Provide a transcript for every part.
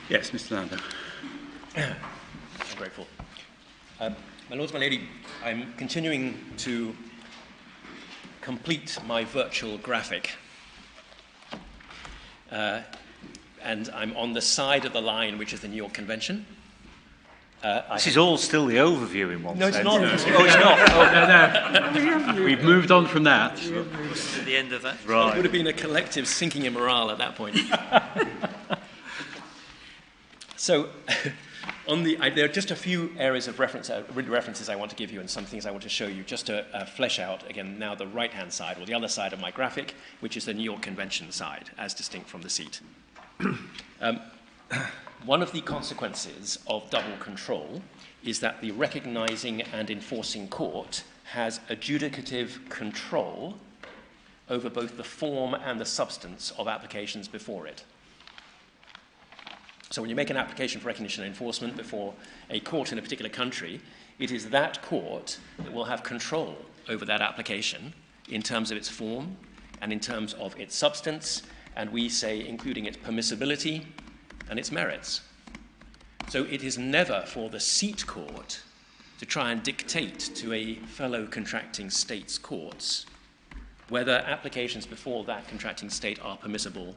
Yes, Mr. Lander. I'm grateful. My lords, my lady, I'm continuing to complete my virtual graphic. And I'm on the side of the line, which is the New York Convention. This is all still the overview in one sense. It's not. No. Oh, it's not. Oh, No. We've moved on from that. At the end of that. It Right. would have been a collective sinking in morale at that point. So, there are just a few areas of references I want to give you and some things I want to show you just to flesh out, again, now the right-hand side, or the other side of my graphic, which is the New York Convention side, as distinct from the seat. One of the consequences of double control is that the recognizing and enforcing court has adjudicative control over both the form and the substance of applications before it. So when you make an application for recognition and enforcement before a court in a particular country, it is that court that will have control over that application in terms of its form and in terms of its substance, and we say including its permissibility and its merits. So it is never for the seat court to try and dictate to a fellow contracting state's courts whether applications before that contracting state are permissible,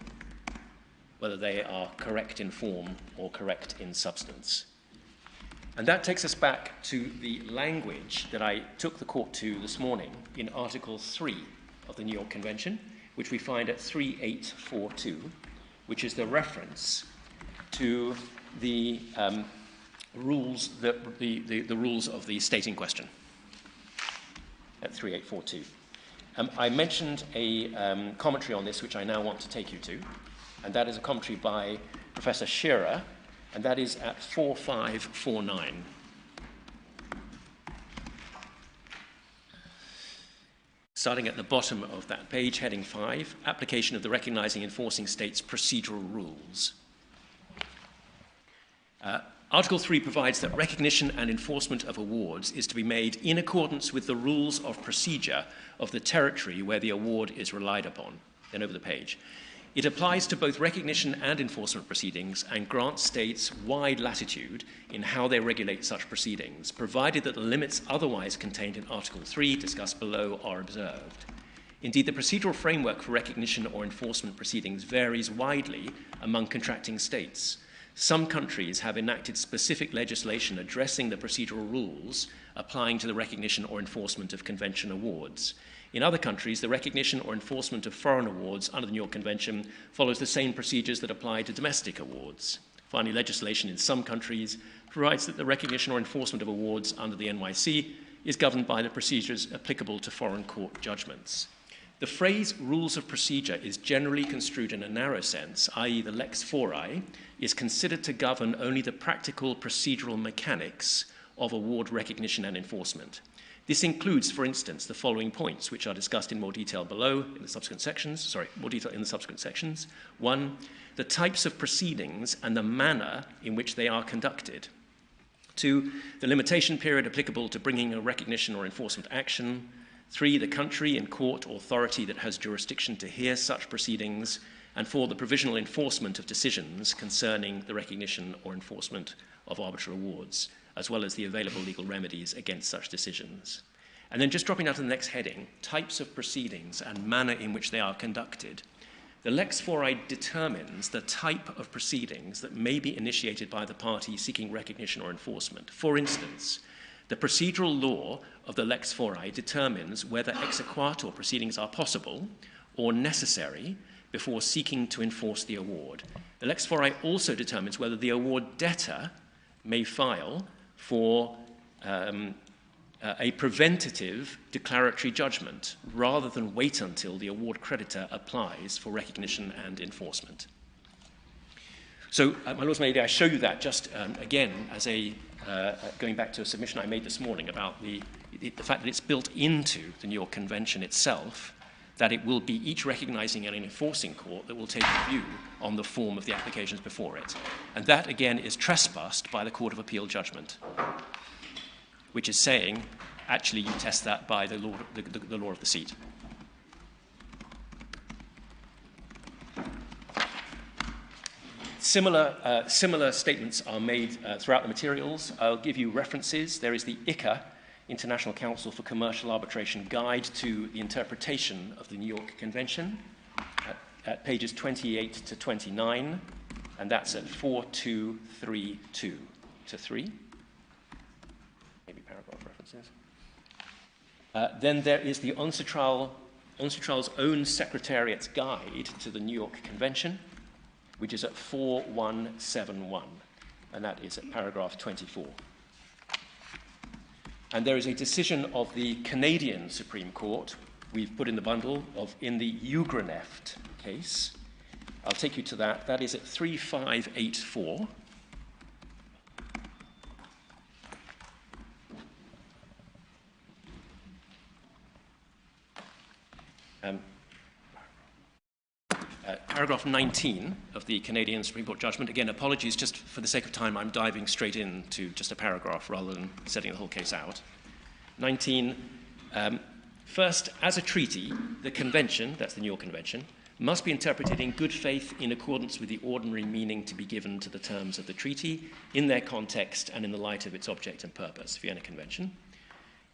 whether they are correct in form or correct in substance. And that takes us back to the language that I took the court to this morning in Article 3 of the New York Convention, which we find at 3842, which is the reference to the rules, the rules of the state in question at 3842. I mentioned a commentary on this, which I now want to take you to, and that is a commentary by Professor Shearer, and that is at 4549. Starting at the bottom of that page, heading 5, application of the recognizing and enforcing states' procedural rules. Article 3 provides that recognition and enforcement of awards is to be made in accordance with the rules of procedure of the territory where the award is relied upon. Then over the page. It applies to both recognition and enforcement proceedings and grants states wide latitude in how they regulate such proceedings, provided that the limits otherwise contained in Article 3, discussed below, are observed. Indeed, the procedural framework for recognition or enforcement proceedings varies widely among contracting states. Some countries have enacted specific legislation addressing the procedural rules applying to the recognition or enforcement of convention awards. In other countries, the recognition or enforcement of foreign awards under the New York Convention follows the same procedures that apply to domestic awards. Finally, legislation in some countries provides that the recognition or enforcement of awards under the NYC is governed by the procedures applicable to foreign court judgments. The phrase rules of procedure is generally construed in a narrow sense, i.e. the lex fori is considered to govern only the practical procedural mechanics of award recognition and enforcement. This includes, for instance, the following points, which are discussed in more detail below in the subsequent sections. One, the types of proceedings and the manner in which they are conducted. 2, the limitation period applicable to bringing a recognition or enforcement action. 3, the country and court authority that has jurisdiction to hear such proceedings. And 4, the provisional enforcement of decisions concerning the recognition or enforcement of arbitral awards, as well as the available legal remedies against such decisions. And then just dropping out to the next heading, types of proceedings and manner in which they are conducted. The lex fori determines the type of proceedings that may be initiated by the party seeking recognition or enforcement. For instance, the procedural law of the lex fori determines whether exequatur proceedings are possible or necessary before seeking to enforce the award. The lex fori also determines whether the award debtor may file for a preventative declaratory judgment rather than wait until the award creditor applies for recognition and enforcement. So, my lords and ladies, I show you that just again as going back to a submission I made this morning about the fact that it's built into the New York Convention itself, that it will be each recognizing and enforcing court that will take a view on the form of the applications before it. And that, again, is trespassed by the Court of Appeal judgment, which is saying, actually, you test that by the law of the seat. Similar statements are made throughout the materials. I'll give you references. There is the ICA, International Council for Commercial Arbitration Guide to the Interpretation of the New York Convention, at pages 28 to 29, and that's at 4232 to 3. Maybe paragraph references. Then there is the UNCITRAL's own Secretariat's Guide to the New York Convention, which is at 4171, and that is at paragraph 24. And there is a decision of the Canadian Supreme Court, we've put in the bundle, in the Ugruneft case. I'll take you to that. That is at 3584. Paragraph 19 of the Canadian Supreme Court judgment. Again, apologies, just for the sake of time, I'm diving straight into just a paragraph rather than setting the whole case out. 19, first, as a treaty, the convention, that's the New York Convention, must be interpreted in good faith in accordance with the ordinary meaning to be given to the terms of the treaty, in their context and in the light of its object and purpose, Vienna Convention.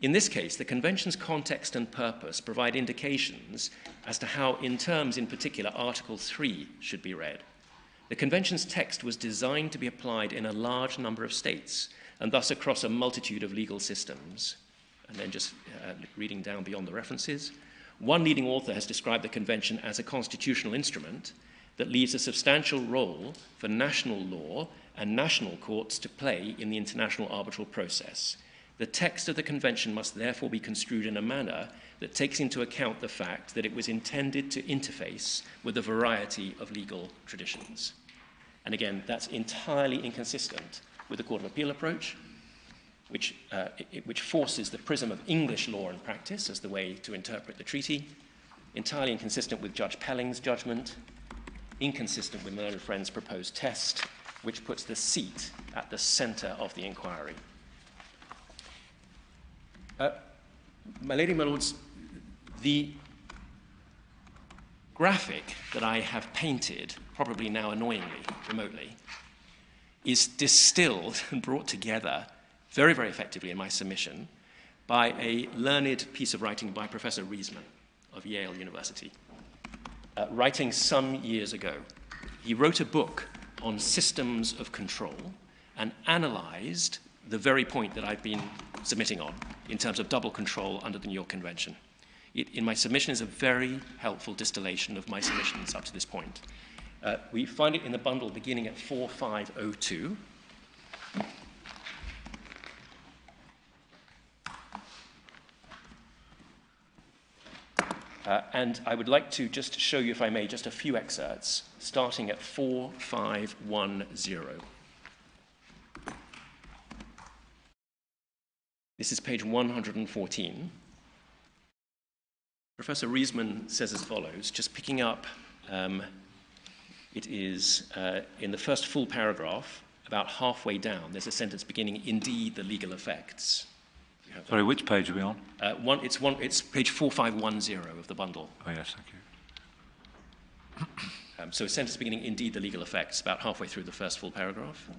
In this case, the Convention's context and purpose provide indications as to how, in terms in particular, Article 3 should be read. The Convention's text was designed to be applied in a large number of states, and thus across a multitude of legal systems. And then just reading down beyond the references, one leading author has described the Convention as a constitutional instrument that leaves a substantial role for national law and national courts to play in the international arbitral process. The text of the Convention must therefore be construed in a manner that takes into account the fact that it was intended to interface with a variety of legal traditions. And again, that's entirely inconsistent with the Court of Appeal approach, which forces the prism of English law and practice as the way to interpret the treaty, entirely inconsistent with Judge Pelling's judgment, inconsistent with my learned friend's proposed test, which puts the seat at the center of the inquiry. My lady, my lords, the graphic that I have painted, probably now annoyingly, remotely, is distilled and brought together very, very effectively in my submission by a learned piece of writing by Professor Riesman of Yale University, writing some years ago. He wrote a book on systems of control and analyzed the very point that I've been submitting on in terms of double control under the New York Convention. In my submission is a very helpful distillation of my submissions up to this point. We find it in the bundle beginning at 4502. And I would like to just show you, if I may, just a few excerpts, starting at 4510. This is page 114. Professor Riesman says as follows, just picking up, it is in the first full paragraph, about halfway down, there's a sentence beginning, indeed, the legal effects. Sorry, which page are we on? It's page 4510 of the bundle. Oh, yes, thank you. So a sentence beginning, indeed, the legal effects, about halfway through the first full paragraph.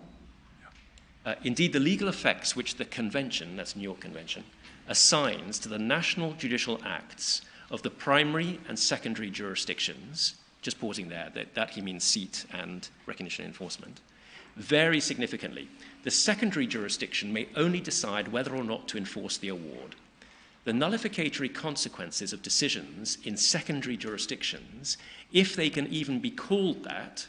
Indeed, the legal effects which the Convention, that's New York Convention, assigns to the national judicial acts of the primary and secondary jurisdictions, just pausing there, that he means seat and recognition and enforcement, vary significantly. The secondary jurisdiction may only decide whether or not to enforce the award. The nullificatory consequences of decisions in secondary jurisdictions, if they can even be called that,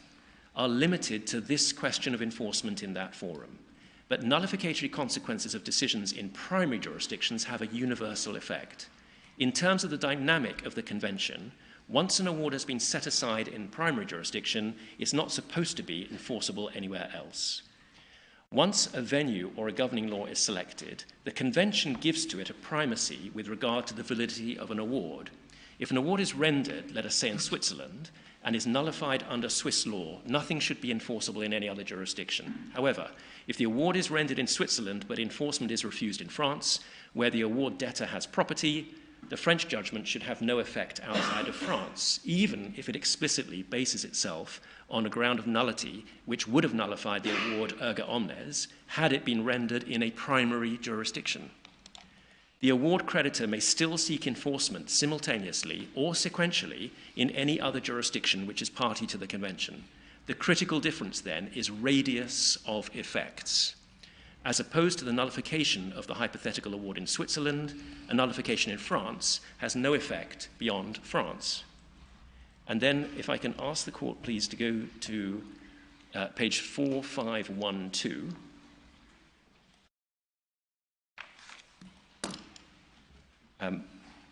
are limited to this question of enforcement in that forum. But nullificatory consequences of decisions in primary jurisdictions have a universal effect. In terms of the dynamic of the Convention, once an award has been set aside in primary jurisdiction, it's not supposed to be enforceable anywhere else. Once a venue or a governing law is selected, the Convention gives to it a primacy with regard to the validity of an award. If an award is rendered, let us say in Switzerland, and is nullified under Swiss law, nothing should be enforceable in any other jurisdiction. However, if the award is rendered in Switzerland but enforcement is refused in France, where the award debtor has property, the French judgment should have no effect outside of France, even if it explicitly bases itself on a ground of nullity which would have nullified the award erga omnes had it been rendered in a primary jurisdiction. The award creditor may still seek enforcement simultaneously or sequentially in any other jurisdiction which is party to the convention. The critical difference then is radius of effects. As opposed to the nullification of the hypothetical award in Switzerland, a nullification in France has no effect beyond France. And then, if I can ask the court, please, to go to page 4512.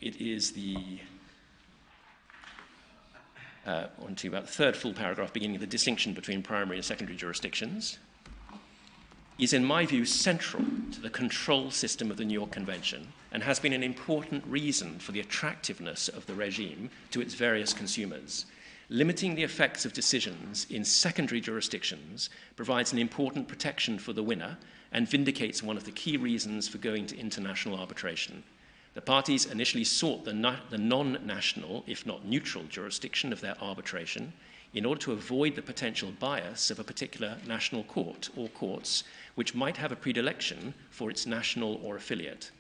It is the about the third full paragraph beginning the distinction between primary and secondary jurisdictions, is, in my view, central to the control system of the New York Convention and has been an important reason for the attractiveness of the regime to its various consumers. Limiting the effects of decisions in secondary jurisdictions provides an important protection for the winner and vindicates one of the key reasons for going to international arbitration. The parties initially sought the non-national, if not neutral, jurisdiction of their arbitration in order to avoid the potential bias of a particular national court or courts which might have a predilection for its national or affiliate.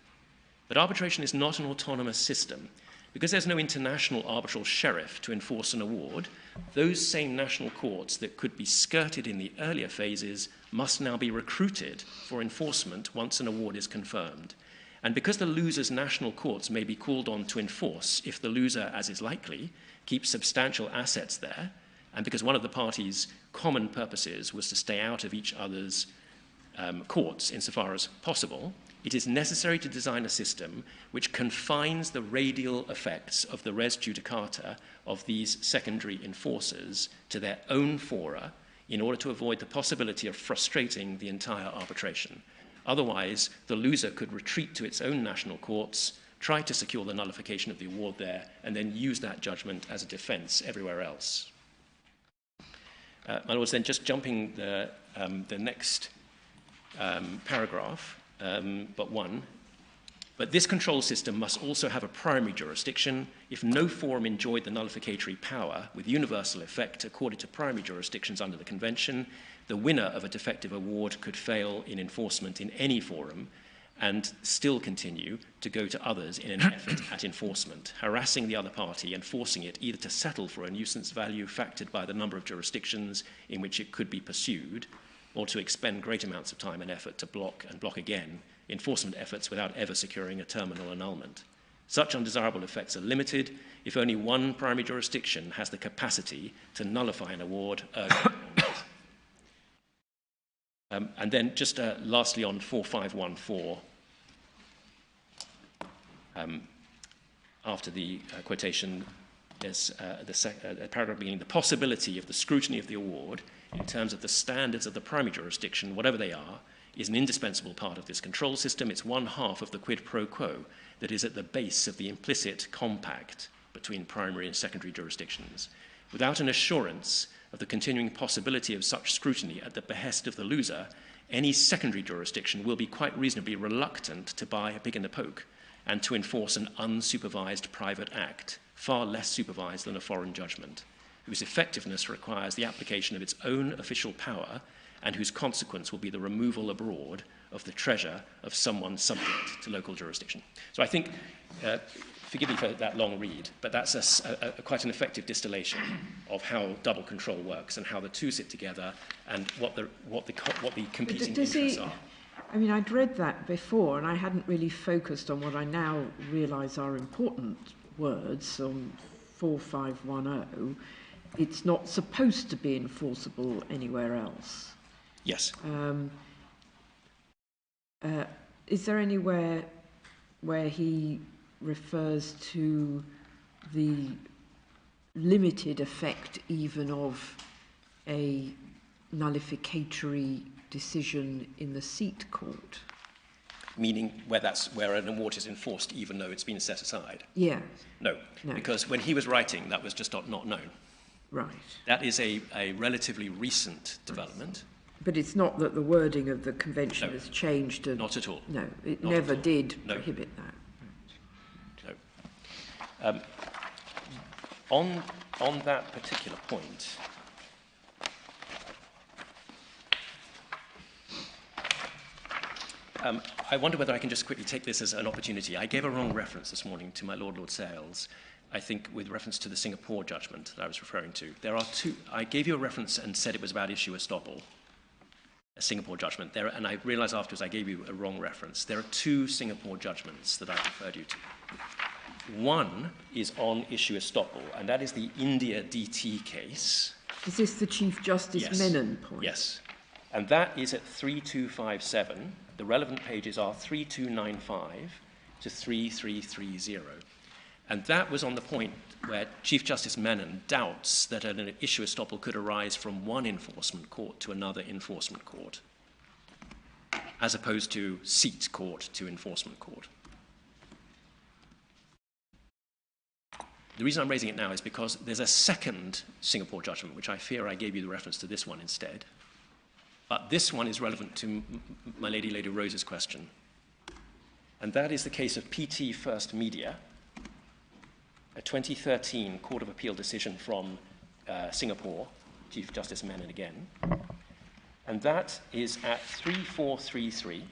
But arbitration is not an autonomous system. Because there's no international arbitral sheriff to enforce an award, those same national courts that could be skirted in the earlier phases must now be recruited for enforcement once an award is confirmed. And because the loser's national courts may be called on to enforce if the loser, as is likely, keeps substantial assets there, and because one of the parties' common purposes was to stay out of each other's courts insofar as possible, it is necessary to design a system which confines the radial effects of the res judicata of these secondary enforcers to their own fora in order to avoid the possibility of frustrating the entire arbitration. Otherwise, the loser could retreat to its own national courts, try to secure the nullification of the award there, and then use that judgment as a defense everywhere else. My lords, then just jumping the next paragraph, but one. But this control system must also have a primary jurisdiction if no forum enjoyed the nullificatory power with universal effect accorded to primary jurisdictions under the Convention. The winner of a defective award could fail in enforcement in any forum and still continue to go to others in an effort at enforcement, harassing the other party and forcing it either to settle for a nuisance value factored by the number of jurisdictions in which it could be pursued, or to expend great amounts of time and effort to block and block again enforcement efforts without ever securing a terminal annulment. Such undesirable effects are limited if only one primary jurisdiction has the capacity to nullify an award. And then just lastly on 4514, after the quotation, there's a paragraph beginning, the possibility of the scrutiny of the award in terms of the standards of the primary jurisdiction, whatever they are, is an indispensable part of this control system. It's one half of the quid pro quo that is at the base of the implicit compact between primary and secondary jurisdictions. Without an assurance of the continuing possibility of such scrutiny at the behest of the loser, any secondary jurisdiction will be quite reasonably reluctant to buy a pig in the poke and to enforce an unsupervised private act, far less supervised than a foreign judgment, whose effectiveness requires the application of its own official power and whose consequence will be the removal abroad of the treasure of someone subject to local jurisdiction. So I think, forgive me for that long read, but that's quite an effective distillation of how double control works and how the two sit together and what the competing interests are. I mean, I'd read that before and I hadn't really focused on what I now realise are important words on 4510. It's not supposed to be enforceable anywhere else. Yes. Is there anywhere where he refers to the limited effect even of a nullificatory decision in the seat court? Meaning where an award is enforced even though it's been set aside? Yeah. No, because when he was writing, that was just not known. Right. That is a relatively recent development. But it's not that the wording of the convention has changed. Not at all. No, it not never did prohibit that. On that particular point, I wonder whether I can just quickly take this as an opportunity. I gave a wrong reference this morning to my Lord Sales, I think with reference to the Singapore judgment that I was referring to. There are two. I gave you a reference and said it was about issue estoppel, a Singapore judgment. And I realized afterwards I gave you a wrong reference. There are two Singapore judgments that I referred you to. One is on issue estoppel, and that is the India DT case. Is this the Chief Justice Menon point? Yes. And that is at 3257. The relevant pages are 3295 to 3330. And that was on the point where Chief Justice Menon doubts that an issue estoppel could arise from one enforcement court to another enforcement court, as opposed to seat court to enforcement court. The reason I'm raising it now is because there's a second Singapore judgment, which I fear I gave you the reference to this one instead. But this one is relevant to my Lady Rose's question. And that is the case of PT First Media, a 2013 Court of Appeal decision from Singapore, Chief Justice Menon again. And that is at 3433.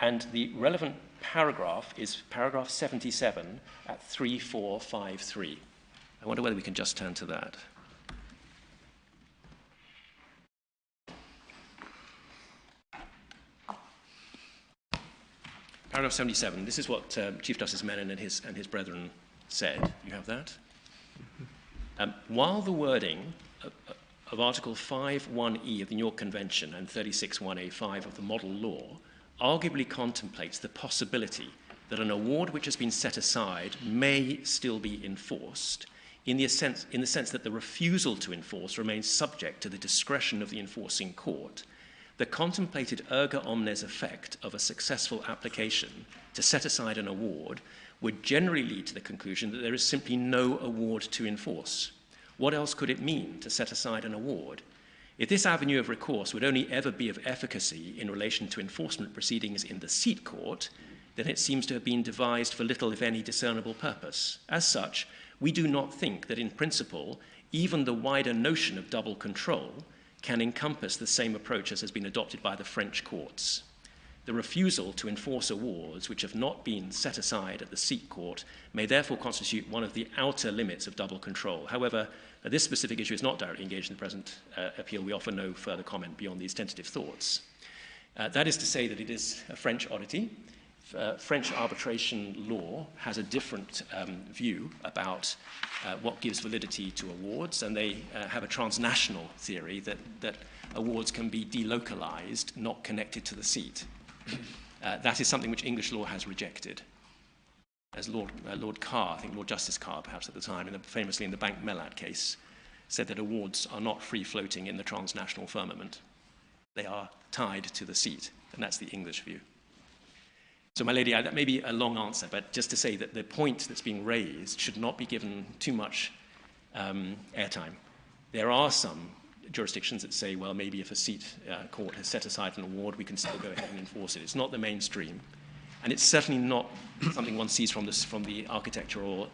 And the relevant paragraph is paragraph 77 at 3453. I wonder whether we can just turn to that. Paragraph 77. This is what Chief Justice Menon and his brethren said. You have that? While the wording of Article 5.1e of the New York Convention and 36.1a5 of the Model Law arguably contemplates the possibility that an award which has been set aside may still be enforced, in the sense that the refusal to enforce remains subject to the discretion of the enforcing court, the contemplated erga omnes effect of a successful application to set aside an award would generally lead to the conclusion that there is simply no award to enforce. What else could it mean to set aside an award? If this avenue of recourse would only ever be of efficacy in relation to enforcement proceedings in the seat court, then it seems to have been devised for little, if any, discernible purpose. As such, we do not think that in principle, even the wider notion of double control can encompass the same approach as has been adopted by the French courts. The refusal to enforce awards which have not been set aside at the seat court may therefore constitute one of the outer limits of double control. However, this specific issue is not directly engaged in the present appeal. We offer no further comment beyond these tentative thoughts. That is to say that it is a French oddity. French arbitration law has a different view about what gives validity to awards, and they have a transnational theory that awards can be delocalized, not connected to the seat. That is something which English law has rejected. As Lord Carr, I think Lord Justice Carr perhaps at the time, famously in the Bank Mellat case, said that awards are not free-floating in the transnational firmament. They are tied to the seat, and that's the English view. So, my lady, that may be a long answer, but just to say that the point that's being raised should not be given too much airtime. There are some jurisdictions that say, well, maybe if a seat court has set aside an award, we can still go ahead and enforce it. It's not the mainstream, and it's certainly not something one sees from the architecture or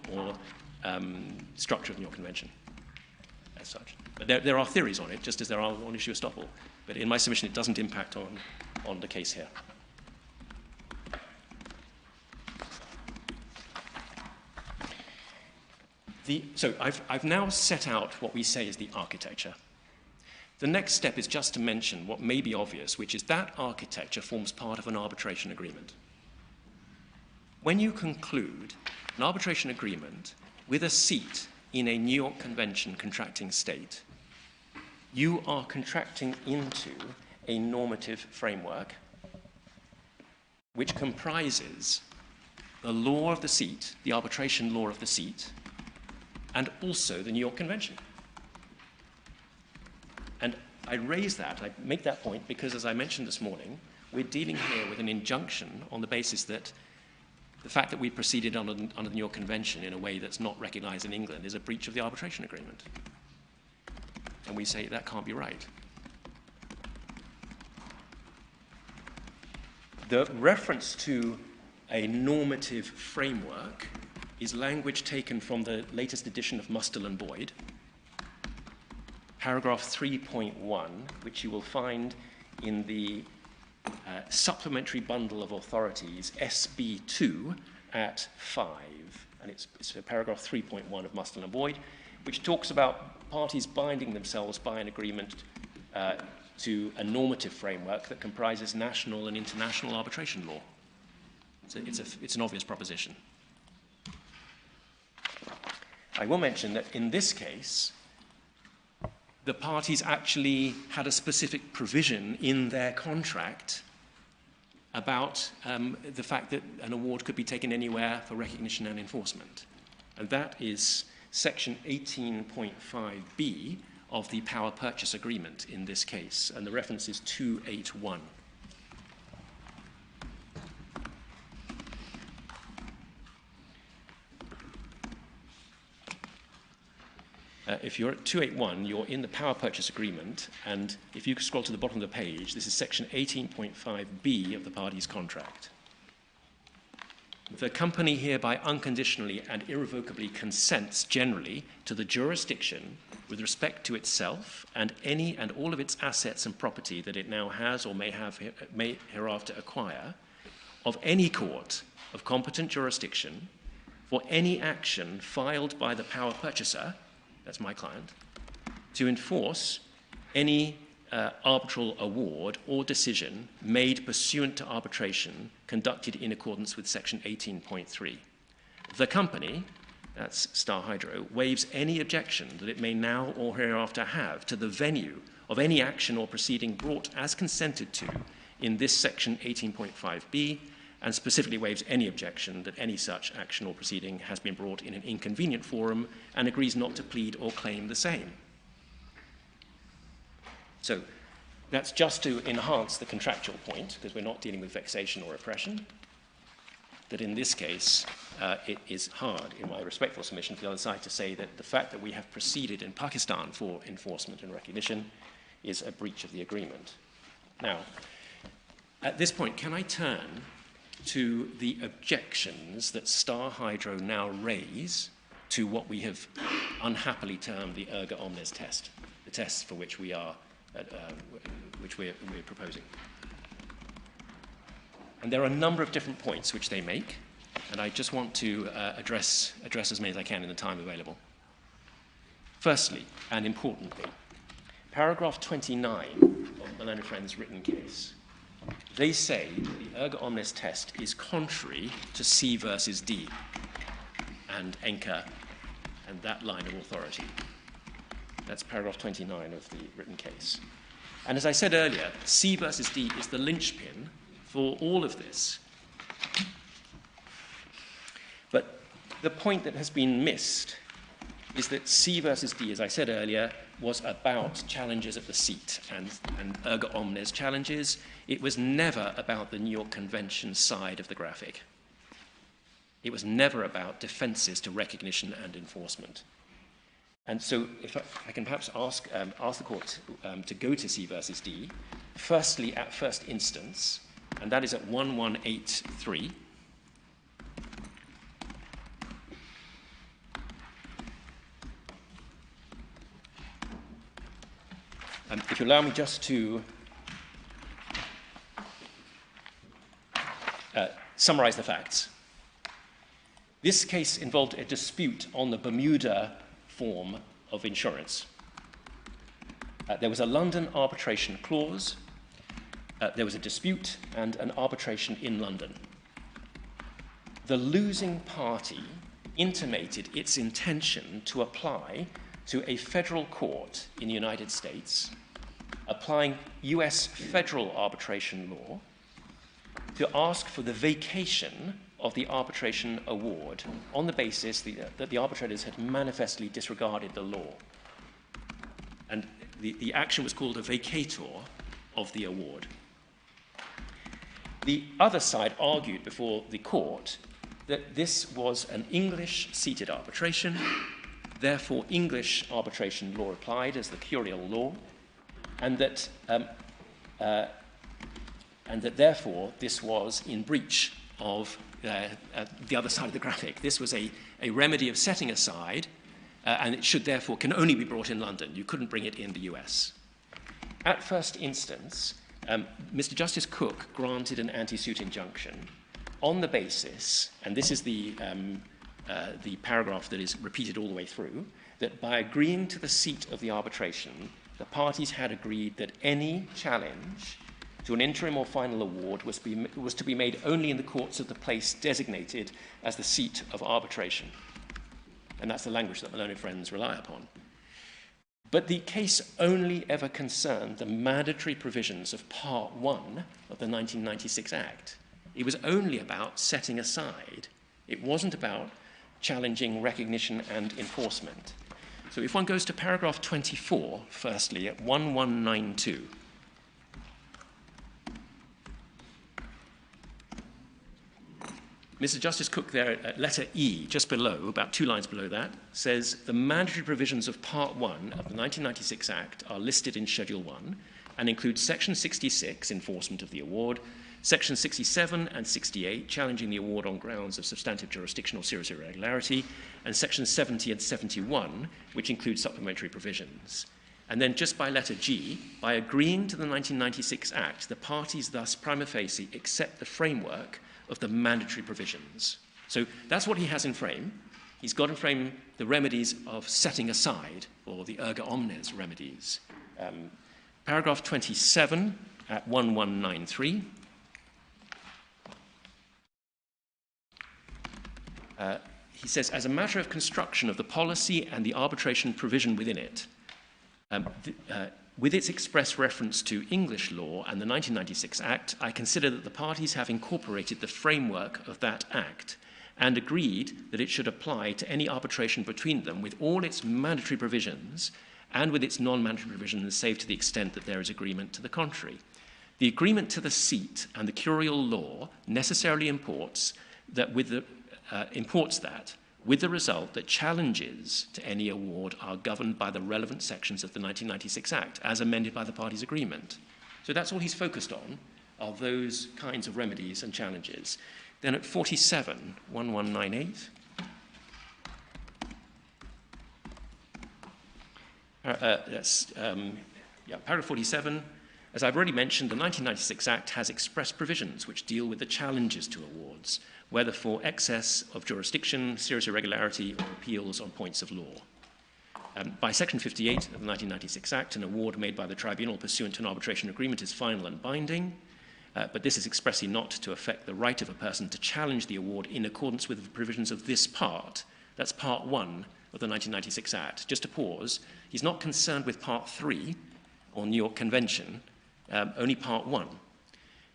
structure of the New York Convention as such. But there are theories on it, just as there are on issue estoppel. But in my submission, it doesn't impact on the case here. So I've now set out what we say is the architecture. The next step is just to mention what may be obvious, which is that architecture forms part of an arbitration agreement. When you conclude an arbitration agreement with a seat in a New York Convention contracting state, you are contracting into a normative framework which comprises the law of the seat, the arbitration law of the seat, and also the New York Convention. And I raise that, I make that point because, as I mentioned this morning, we're dealing here with an injunction on the basis that the fact that we proceeded under the New York Convention in a way that's not recognized in England is a breach of the arbitration agreement. And we say that can't be right. The reference to a normative framework is language taken from the latest edition of Mustell and Boyd, paragraph 3.1, which you will find in the supplementary bundle of authorities, SB2, at 5. And it's paragraph 3.1 of Mustell and Boyd, which talks about parties binding themselves by an agreement to a normative framework that comprises national and international arbitration law. So it's an obvious proposition. I will mention that in this case, the parties actually had a specific provision in their contract about the fact that an award could be taken anywhere for recognition and enforcement. And that is section 18.5b of the power purchase agreement in this case, and the reference is 281. If you're at 281, you're in the power purchase agreement, and if you scroll to the bottom of the page, this is section 18.5b of the parties' contract. The company hereby unconditionally and irrevocably consents generally to the jurisdiction with respect to itself and any and all of its assets and property that it now has or may hereafter acquire of any court of competent jurisdiction for any action filed by the power purchaser, that's my client, to enforce any arbitral award or decision made pursuant to arbitration conducted in accordance with section 18.3. The company, that's Star Hydro, waives any objection that it may now or hereafter have to the venue of any action or proceeding brought as consented to in this section 18.5b, and specifically waives any objection that any such action or proceeding has been brought in an inconvenient forum and agrees not to plead or claim the same. So that's just to enhance the contractual point, because we're not dealing with vexation or oppression, that in this case it is hard, in my respectful submission to the other side, to say that the fact that we have proceeded in Pakistan for enforcement and recognition is a breach of the agreement. Now, at this point, can I turn to the objections that Star Hydro now raise to what we have unhappily termed the erga omnes test, the test for which we're proposing. And there are a number of different points which they make, and I just want to address as many as I can in the time available. Firstly, and importantly, paragraph 29 of the Learned Friend's written case. They say the erga omnes test is contrary to C versus D and ENCA and that line of authority. That's paragraph 29 of the written case. And as I said earlier, C versus D is the linchpin for all of this. But the point that has been missed is that C versus D, as I said earlier, was about challenges at the seat and erga omnes challenges. It was never about the New York Convention side of the graphic. It was never about defenses to recognition and enforcement. And so if I can perhaps ask the court to go to C versus D, firstly at first instance, and that is at 1183. If you allow me just to summarize the facts. This case involved a dispute on the Bermuda form of insurance. There was a London arbitration clause, there was a dispute and an arbitration in London. The losing party intimated its intention to apply to a federal court in the United States, applying US federal arbitration law, to ask for the vacation of the arbitration award on the basis that the arbitrators had manifestly disregarded the law. And the action was called a vacator of the award. The other side argued before the court that this was an English-seated arbitration, therefore English arbitration law applied as the curial law, and that and that therefore this was in breach of the other side of the graphic. This was a remedy of setting aside, and it should therefore can only be brought in London. You couldn't bring it in the US. At first instance, Mr. Justice Cook granted an anti-suit injunction on the basis, and this is the paragraph that is repeated all the way through, that by agreeing to the seat of the arbitration, the parties had agreed that any challenge to an interim or final award was to be made only in the courts of the place designated as the seat of arbitration. And that's the language that my learned friends rely upon. But the case only ever concerned the mandatory provisions of Part 1 of the 1996 Act. It was only about setting aside. It wasn't about challenging recognition and enforcement. So if one goes to paragraph 24, firstly, at 1192, Mr. Justice Cook there at letter E, just below, about 2 lines below that, says the mandatory provisions of Part 1 of the 1996 Act are listed in Schedule 1 and include Section 66, enforcement of the award, Section 67 and 68, challenging the award on grounds of substantive jurisdiction or serious irregularity, and Section 70 and 71, which include supplementary provisions. And then just by letter G, by agreeing to the 1996 Act, the parties thus prima facie accept the framework of the mandatory provisions. So that's what he has in frame. He's got in frame the remedies of setting aside, or the erga omnes remedies. Paragraph 27 at 1193. He says, as a matter of construction of the policy and the arbitration provision within it, with its express reference to English law and the 1996 Act, I consider that the parties have incorporated the framework of that Act and agreed that it should apply to any arbitration between them with all its mandatory provisions and with its non-mandatory provisions, save to the extent that there is agreement to the contrary. The agreement to the seat and the curial law necessarily imports that with the result that challenges to any award are governed by the relevant sections of the 1996 Act, as amended by the parties' agreement. So that's all he's focused on, are those kinds of remedies and challenges. Then at 47, 1198, paragraph 47, as I've already mentioned, the 1996 Act has express provisions which deal with the challenges to awards, whether for excess of jurisdiction, serious irregularity, or appeals on points of law. By Section 58 of the 1996 Act, an award made by the tribunal pursuant to an arbitration agreement is final and binding, but this is expressly not to affect the right of a person to challenge the award in accordance with the provisions of this part. That's Part 1 of the 1996 Act. Just to pause, he's not concerned with Part 3 or New York Convention, only Part 1.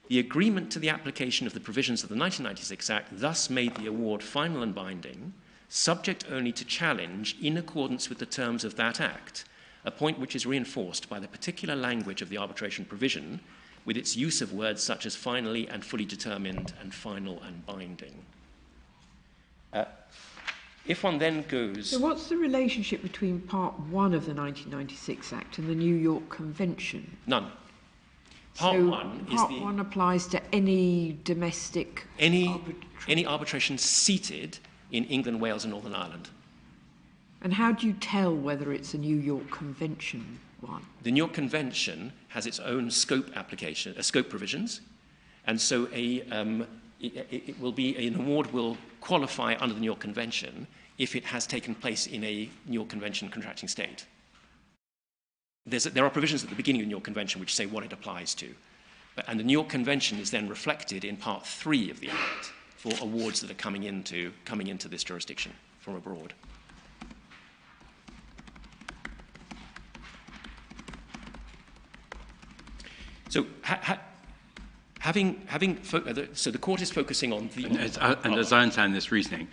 The agreement to the application of the provisions of the 1996 Act thus made the award final and binding, subject only to challenge in accordance with the terms of that Act, a point which is reinforced by the particular language of the arbitration provision, with its use of words such as finally and fully determined and final and binding. If one then goes... So what's the relationship between Part 1 of the 1996 Act and the New York Convention? None. Part 1 applies to any domestic any arbitration seated in England, Wales, and Northern Ireland. And how do you tell whether it's a New York Convention one? The New York Convention has its own scope application, scope provisions, and so it will be an award will qualify under the New York Convention if it has taken place in a New York Convention contracting state. There are provisions at the beginning of the New York Convention which say what it applies to. And the New York Convention is then reflected in Part 3 of the Act for awards that are coming into this jurisdiction from abroad. So, so the court is focusing on the... And as I understand this reasoning,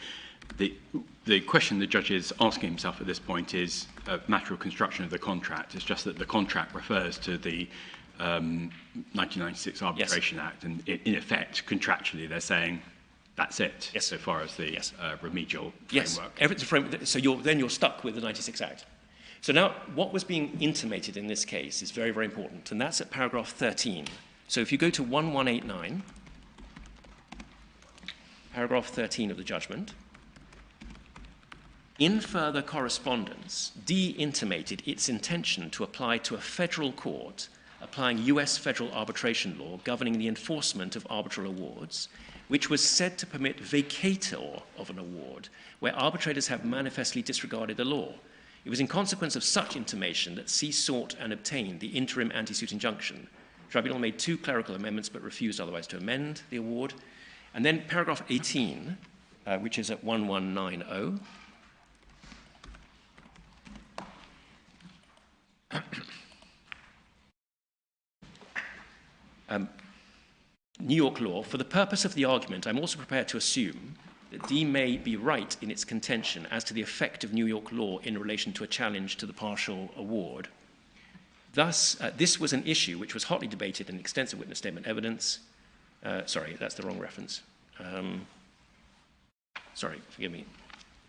the question the judge is asking himself at this point is a matter of construction of the contract. It's just that the contract refers to the 1996 Arbitration Act, and in effect, contractually, they're saying that's it, so far as the remedial framework. So you're stuck with the 96 Act. So now, what was being intimated in this case is very, very important, and that's at paragraph 13 So if you go to 1189, paragraph 13 of the judgment, in further correspondence, D intimated its intention to apply to a federal court applying US federal arbitration law governing the enforcement of arbitral awards, which was said to permit vacatur of an award where arbitrators have manifestly disregarded the law. It was in consequence of such intimation that C sought and obtained the interim anti-suit injunction. Tribunal made 2 clerical amendments but refused otherwise to amend the award. And then paragraph 18, which is at 1190. New York law, for the purpose of the argument, I'm also prepared to assume that D may be right in its contention as to the effect of New York law in relation to a challenge to the partial award. Thus, this was an issue which was hotly debated in extensive witness statement evidence. Sorry, that's the wrong reference. Sorry, forgive me.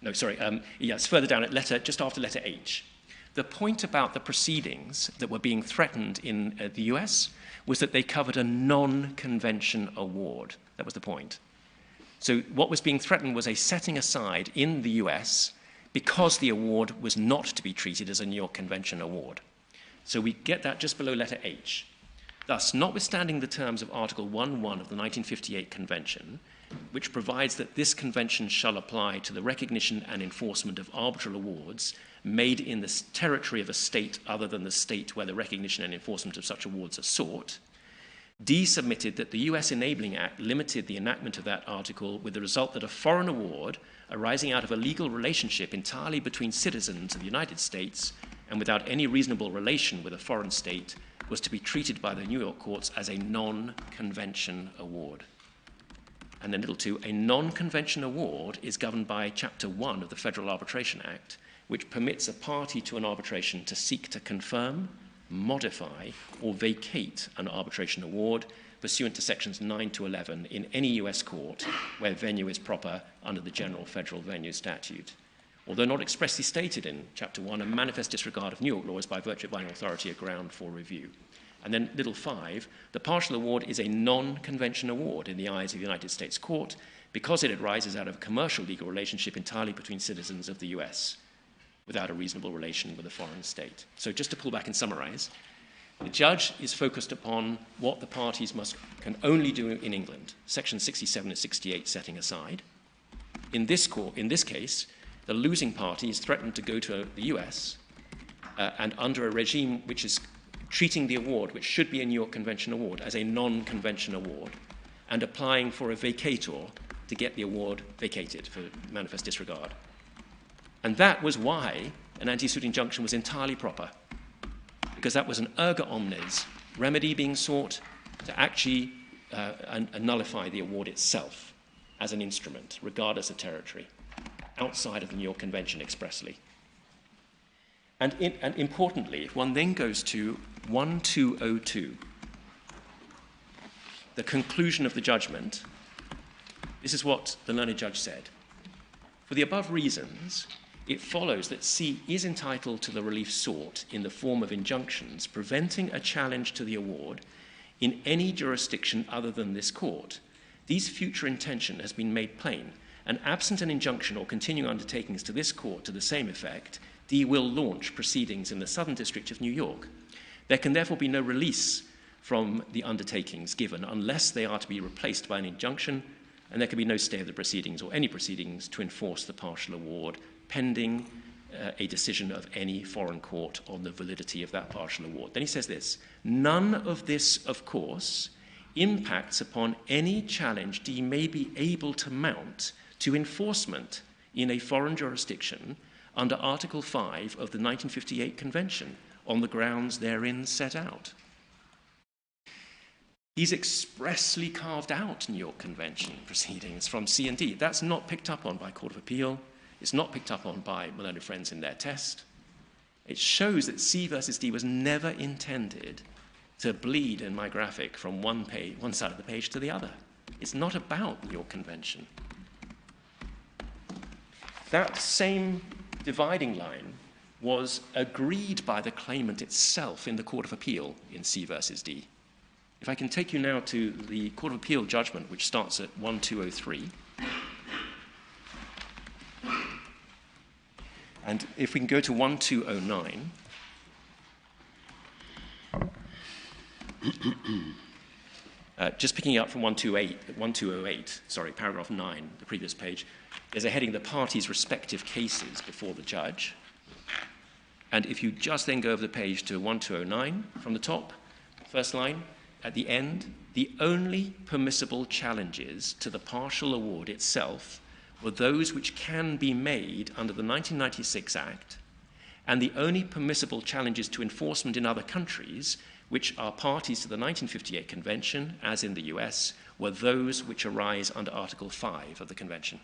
No, sorry. Yes, further down at just after letter H. The point about the proceedings that were being threatened in the US was that they covered a non-convention award. That was the point. So what was being threatened was a setting aside in the US because the award was not to be treated as a New York Convention award. So we get that just below letter H. Thus, notwithstanding the terms of Article 1.1 of the 1958 Convention, which provides that this convention shall apply to the recognition and enforcement of arbitral awards made in the territory of a state other than the state where the recognition and enforcement of such awards are sought, D submitted that the US Enabling Act limited the enactment of that article with the result that a foreign award arising out of a legal relationship entirely between citizens of the United States and without any reasonable relation with a foreign state was to be treated by the New York courts as a non-convention award. And then little 2, a non-convention award is governed by Chapter 1 of the Federal Arbitration Act, which permits a party to an arbitration to seek to confirm, modify, or vacate an arbitration award pursuant to sections 9 to 11 in any US court where venue is proper under the General Federal Venue Statute. Although not expressly stated in Chapter 1, a manifest disregard of New York law is by virtue of binding authority a ground for review. And then little 5, the partial award is a non-convention award in the eyes of the United States court because it arises out of a commercial legal relationship entirely between citizens of the US without a reasonable relation with a foreign state. So just to pull back and summarize, the judge is focused upon what the parties can only do in England, Section 67 and 68 setting aside. In this case, the losing party is threatened to go to the US and under a regime which is treating the award, which should be a New York Convention award, as a non-convention award and applying for a vacatur to get the award vacated for manifest disregard. And that was why an anti-suit injunction was entirely proper, because that was an erga omnes remedy being sought to actually nullify the award itself as an instrument, regardless of territory, outside of the New York Convention expressly. And importantly, if one then goes to 1202, the conclusion of the judgment, this is what the learned judge said. For the above reasons, it follows that C is entitled to the relief sought in the form of injunctions preventing a challenge to the award in any jurisdiction other than this court. These future intention has been made plain, and absent an injunction or continuing undertakings to this court to the same effect, D will launch proceedings in the Southern District of New York. There can therefore be no release from the undertakings given unless they are to be replaced by an injunction, and there can be no stay of the proceedings or any proceedings to enforce the partial award pending a decision of any foreign court on the validity of that partial award. Then he says this, none of this, of course, impacts upon any challenge D may be able to mount to enforcement in a foreign jurisdiction under Article 5 of the 1958 Convention on the grounds therein set out. He's expressly carved out New York Convention proceedings from C and D. That's not picked up on by Court of Appeal. It's not picked up on by my learned friends in their test. It shows that C versus D was never intended to bleed in my graphic from one side of the page to the other. It's not about New York Convention. That same dividing line was agreed by the claimant itself in the Court of Appeal in C versus D. If I can take you now to the Court of Appeal judgment, which starts at 1203. And if we can go to 1209. Just picking up from 1208, paragraph 9, the previous page, there's a heading, the parties' respective cases before the judge. And if you just then go over the page to 1209 from the top, first line, at the end, the only permissible challenges to the partial award itself were those which can be made under the 1996 Act, and the only permissible challenges to enforcement in other countries, which are parties to the 1958 Convention, as in the US, were those which arise under Article 5 of the Convention.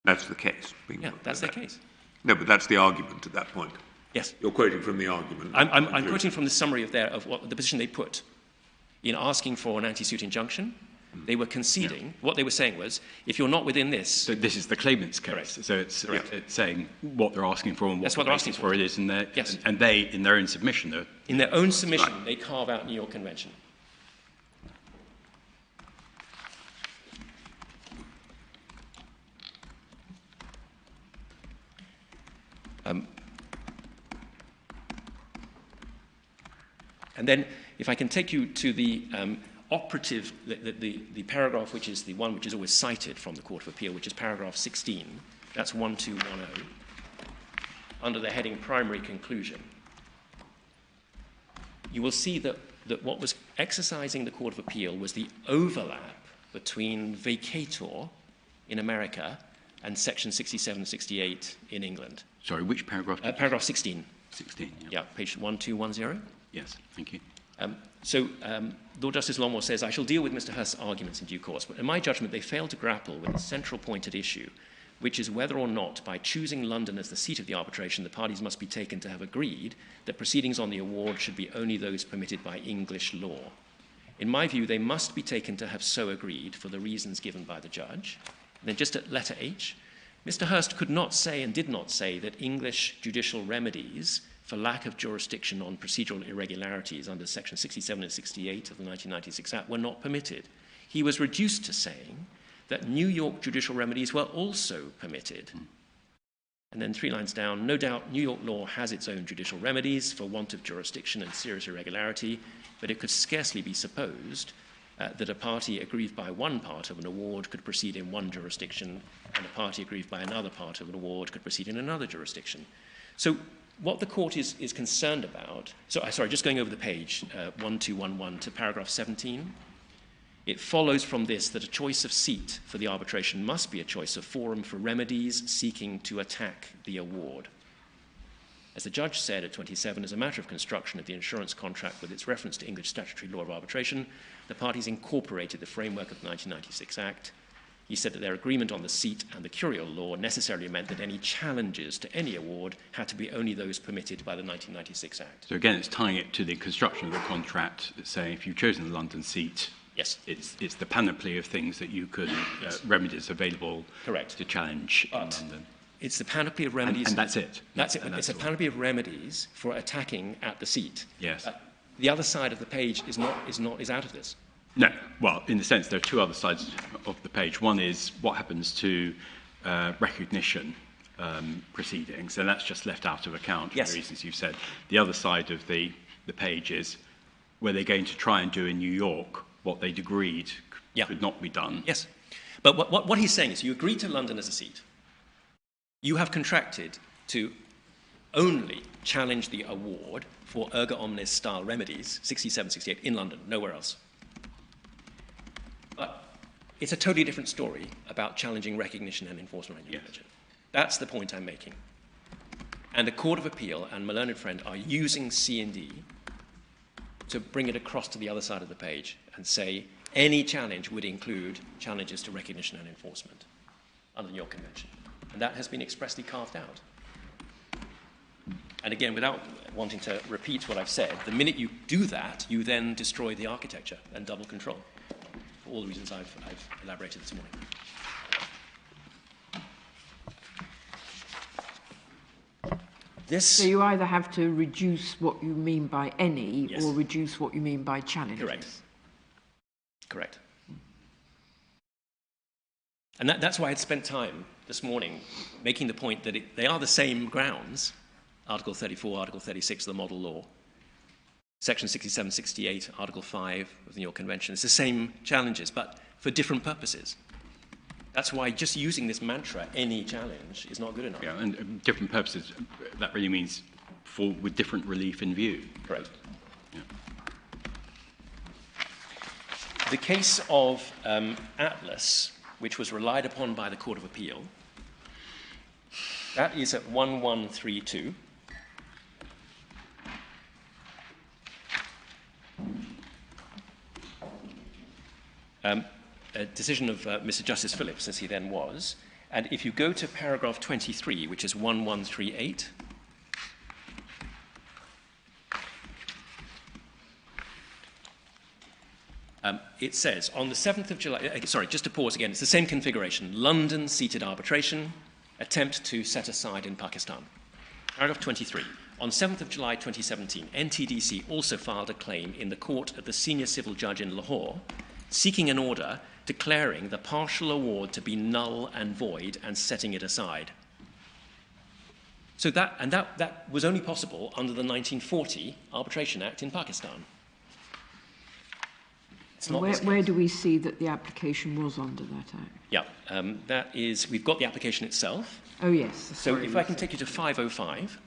That's the case. Yeah, that's their case. No, but that's the argument at that point. Yes. You're quoting from the argument. I'm quoting from the summary of what the position they put in asking for an anti-suit injunction. They were conceding. What they were saying was, if you're not within this... So this is the claimant's case. Correct. So it's saying what they're asking for and what what they're asking for it is. And, yes. And they, in their own submission... In their own submission, they carve out New York Convention. And then, if I can take you to the operative, the paragraph which is the one which is always cited from the Court of Appeal, which is paragraph 16, that's 1210, under the heading Primary Conclusion. You will see that what was exercising the Court of Appeal was the overlap between vacator in America and Section 6768 in England. Sorry, which paragraph? Paragraph 16. 16, Yeah, page 1210. Yes, thank you. Lord Justice Longmore says, I shall deal with Mr. Hurst's arguments in due course, but in my judgment they fail to grapple with the central point at issue, which is whether or not, by choosing London as the seat of the arbitration, the parties must be taken to have agreed that proceedings on the award should be only those permitted by English law. In my view, they must be taken to have so agreed for the reasons given by the judge. And then just at letter H, Mr. Hurst could not say and did not say that English judicial remedies for lack of jurisdiction on procedural irregularities under Section 67 and 68 of the 1996 Act were not permitted. He was reduced to saying that New York judicial remedies were also permitted. And then 3 lines down, no doubt New York law has its own judicial remedies for want of jurisdiction and serious irregularity, but it could scarcely be supposed that a party aggrieved by one part of an award could proceed in one jurisdiction, and a party aggrieved by another part of an award could proceed in another jurisdiction. So what the court is concerned about, just going over the page, 1211 to paragraph 17, it follows from this that a choice of seat for the arbitration must be a choice of forum for remedies seeking to attack the award. As the judge said at 27, as a matter of construction of the insurance contract with its reference to English statutory law of arbitration, the parties incorporated the framework of the 1996 Act. He said that their agreement on the seat and the curial law necessarily meant that any challenges to any award had to be only those permitted by the 1996 Act. So again, it's tying it to the construction of the contract, saying if you've chosen the London seat, yes, it's the panoply of things that you could, remedies available correct, to challenge in London. It's the panoply of remedies. And that's it. That's it. It's a panoply of remedies for attacking at the seat. Yes. The other side of the page is out of this. No. Well, in the sense, there are two other sides of the page. One is what happens to recognition proceedings, and that's just left out of account for the reasons you've said. The other side of the page is where they're going to try and do in New York what they'd agreed could not be done. Yes. But what he's saying is you agree to London as a seat. You have contracted to only challenge the award for erga omnes style remedies, 67, 68, in London, nowhere else. But it's a totally different story about challenging recognition and enforcement. That's the point I'm making. And the Court of Appeal and my learned friend are using C&D to bring it across to the other side of the page and say any challenge would include challenges to recognition and enforcement under the New York Convention. And that has been expressly carved out. And again, without wanting to repeat what I've said, the minute you do that, you then destroy the architecture and double control, for all the reasons I've elaborated this morning. So you either have to reduce what you mean by any or reduce what you mean by challenges. Correct. And that's why I'd spent time this morning making the point that they are the same grounds, Article 34, Article 36 of the model law, Section 67, 68, Article 5 of the New York Convention. It's the same challenges, but for different purposes. That's why just using this mantra, any challenge, is not good enough. Yeah, and different purposes, that really means with different relief in view. Correct. Yeah. The case of Atlas, which was relied upon by the Court of Appeal, that is at 1132. A decision of Mr. Justice Phillips, as he then was. And if you go to paragraph 23, which is 1138, it says, on the 7th of July, sorry, just to pause again, it's the same configuration. London seated arbitration, attempt to set aside in Pakistan. Paragraph 23. On 7th of July 2017, NTDC also filed a claim in the court of the senior civil judge in Lahore, seeking an order declaring the partial award to be null and void and setting it aside. So that was only possible under the 1940 Arbitration Act in Pakistan. Where do we see that the application was under that act? Yeah, that is, we've got the application itself. Oh, yes. So if I can take you to 505.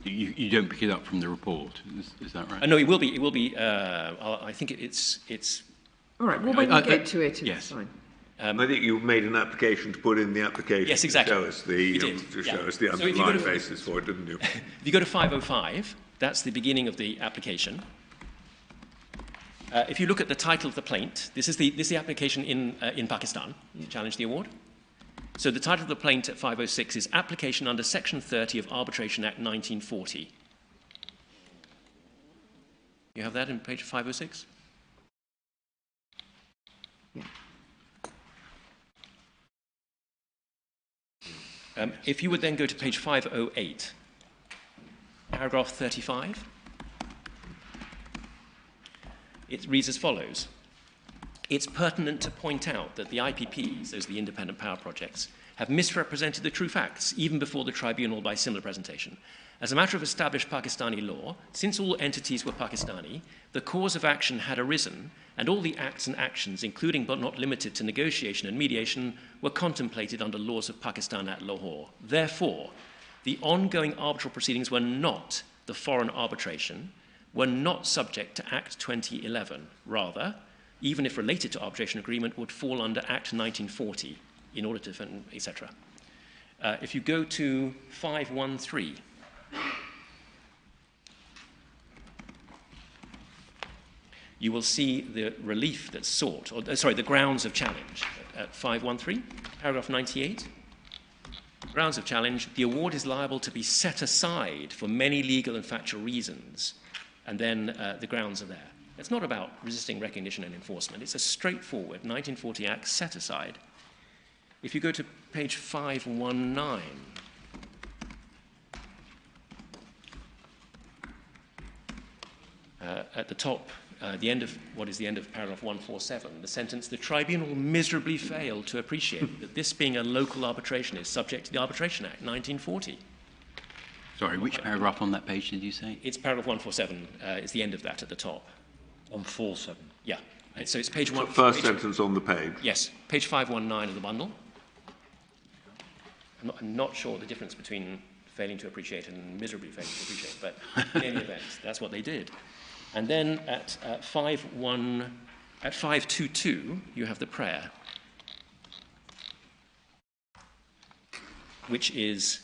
You don't pick it up from the report, is that right? No, it will be. I think it's. All right. Well, when you get to it, it's fine. I think you made an application to put in the application. Yes, exactly. To show us the underlying basis for it, didn't you? If you go to 505, that's the beginning of the application. If you look at the title of the plaint, this is the application in Pakistan to challenge the award. So the title of the plaint at 506 is Application under Section 30 of Arbitration Act 1940. You have that in page 506? Yeah. If you would then go to page 508, paragraph 35, it reads as follows. It's pertinent to point out that the IPPs, those are the independent power projects, have misrepresented the true facts even before the tribunal by similar presentation. As a matter of established Pakistani law, since all entities were Pakistani, the cause of action had arisen, and all the acts and actions, including but not limited to negotiation and mediation, were contemplated under laws of Pakistan at Lahore. Therefore, the ongoing arbitral proceedings were not the foreign arbitration, were not subject to Act 2011. Rather, even if related to arbitration agreement, would fall under Act 1940 in order to defend, etc. If you go to 513, you will see the relief that's sought, or the grounds of challenge at 513, paragraph 98. Grounds of challenge, the award is liable to be set aside for many legal and factual reasons, and then the grounds are there. It's not about resisting recognition and enforcement. It's a straightforward 1940 Act set aside. If you go to page 519, at the top, the end of paragraph 147, the sentence, the tribunal miserably failed to appreciate that this being a local arbitration is subject to the Arbitration Act 1940. Sorry, which paragraph on that page did you say? It's paragraph 147, is the end of that at the top. 147. Yeah. So it's page one. First sentence on the page. Yes, page 519 of the bundle. I'm not sure the difference between failing to appreciate and miserably failing to appreciate, but in any event, that's what they did. And then at 522, you have the prayer, which is,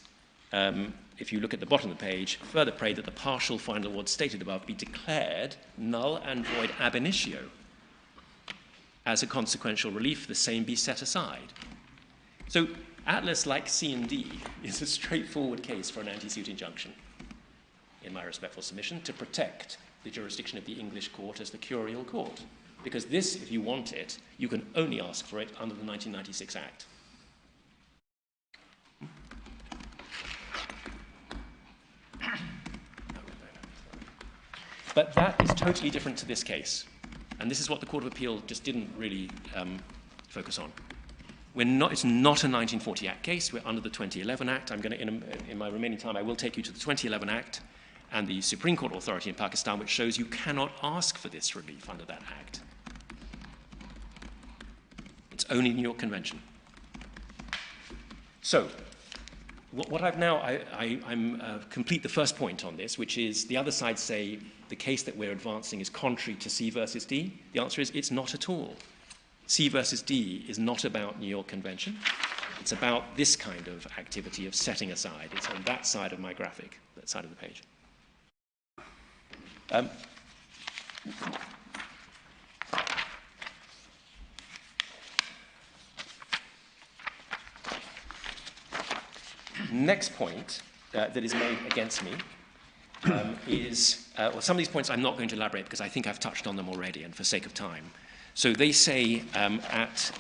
if you look at the bottom of the page, further pray that the partial final award stated above be declared null and void ab initio. As a consequential relief, the same be set aside. So Atlas, like C&D, is a straightforward case for an anti-suit injunction, in my respectful submission, to protect the jurisdiction of the English court as the curial court. Because this, if you want it, you can only ask for it under the 1996 Act. But that is totally different to this case. And this is what the Court of Appeal just didn't really focus on. It's not a 1940 Act case. We're under the 2011 Act. I'm going to, in my remaining time, I will take you to the 2011 Act and the Supreme Court authority in Pakistan, which shows you cannot ask for this relief under that Act. It's only New York Convention. So, what I've now, I'm complete the first point on this, which is the other side say the case that we're advancing is contrary to C versus D. The answer is it's not at all. C versus D is not about New York Convention. It's about this kind of activity of setting aside. It's on that side of my graphic, that side of the page. Next point that is made against me is, well, some of these points I'm not going to elaborate because I think I've touched on them already and for sake of time. So they say at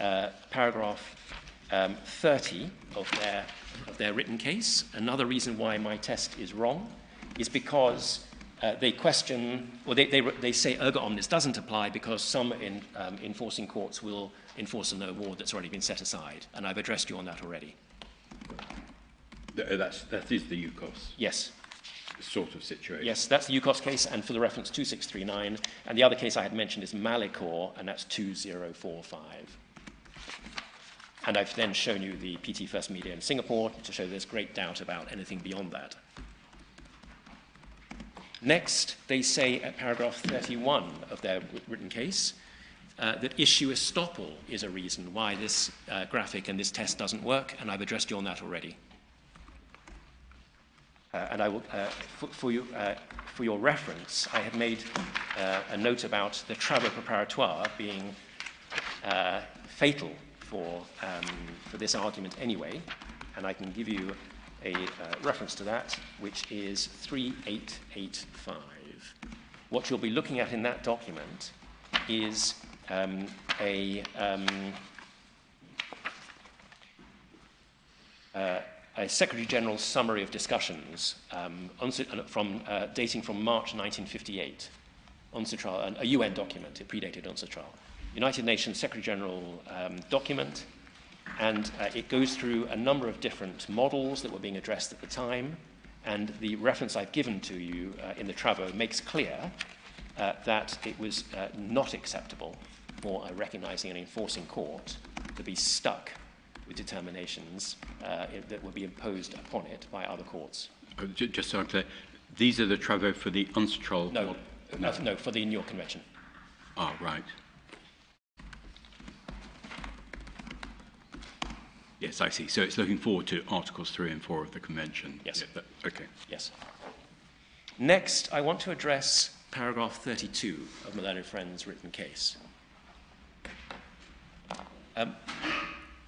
paragraph 30 of their written case, another reason why my test is wrong is because they question, or they say erga omnes doesn't apply because some enforcing courts will enforce an award that's already been set aside, and I've addressed you on that already. That is the UKOS. Yes. Sort of situation. Yes, that's the UKOS case, and for the reference 2639. And the other case I had mentioned is Malikor, and that's 2045. And I've then shown you the PT First Media in Singapore to show there's great doubt about anything beyond that. Next, they say at paragraph 31 of their written case that issue estoppel is a reason why this graphic and this test doesn't work, and I've addressed you on that already. And I will, for your reference, I have made a note about the travaux préparatoires being fatal for this argument anyway, and I can give you a reference to that, which is 3885. What you'll be looking at in that document is a Secretary General's summary of discussions dating from March 1958, UNCITRAL, a UN document. It predated UNCITRAL. United Nations Secretary General document, and it goes through a number of different models that were being addressed at the time, and the reference I've given to you in the travaux makes clear that it was not acceptable for a recognizing and enforcing court to be stuck with determinations that would be imposed upon it by other courts. Just so I'm clear, these are the travaux for the UNCITRAL? No, no, for the New York Convention. Ah, right. Yes, I see. So it's looking forward to Articles 3 and 4 of the Convention. Yes. Yeah, okay. Yes. Next, I want to address paragraph 32 of my learned friend's written case.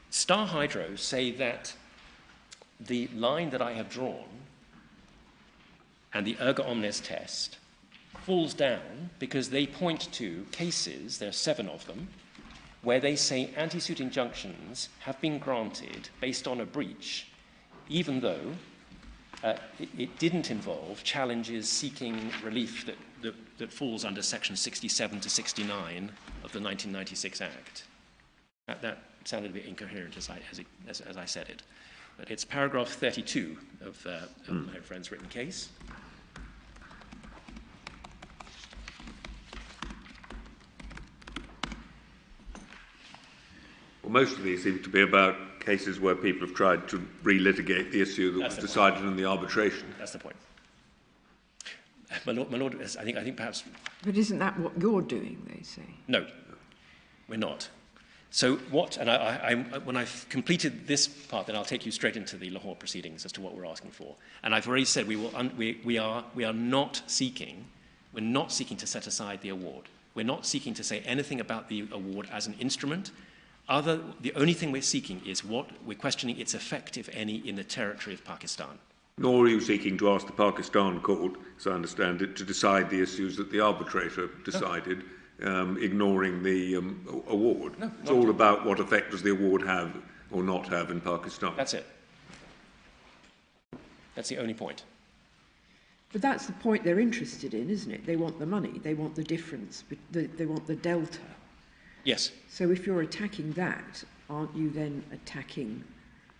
Star Hydro say that the line that I have drawn and the erga omnes test falls down because they point to cases, there are 7 of them, where they say anti-suit injunctions have been granted based on a breach, even though it didn't involve challenges seeking relief that falls under section 67 to 69 of the 1996 Act. That sounded a bit incoherent as I said it. But it's paragraph 32 of my friend's written case. Well, most of these seem to be about cases where people have tried to relitigate the issue that was decided in the arbitration. That's the point. My Lord, I think perhaps... But isn't that what you're doing, they say? No, we're not. So what, and when I've completed this part, then I'll take you straight into the Lahore proceedings as to what we're asking for. And I've already said we are not seeking, we're not seeking to set aside the award. We're not seeking to say anything about the award as an instrument. The only thing we're seeking is what we're questioning its effect, if any, in the territory of Pakistan. Nor are you seeking to ask the Pakistan court, as I understand it, to decide the issues that the arbitrator decided, ignoring the award. No, it's all about what effect does the award have or not have in Pakistan. That's it. That's the only point. But that's the point they're interested in, isn't it? They want the money. They want the difference. They want the delta. Yes. So if you're attacking that, aren't you then attacking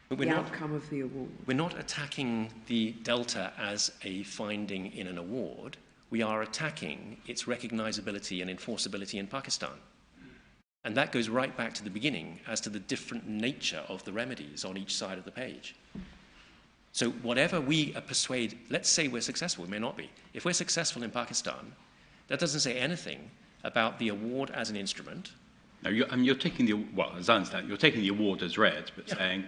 the outcome of the award? We're not attacking the delta as a finding in an award. We are attacking its recognizability and enforceability in Pakistan. And that goes right back to the beginning as to the different nature of the remedies on each side of the page. So whatever we persuade, let's say we're successful, we may not be. If we're successful in Pakistan, that doesn't say anything about the award as an instrument. No, you're taking the, well, as I understand, you're taking the award as read, but saying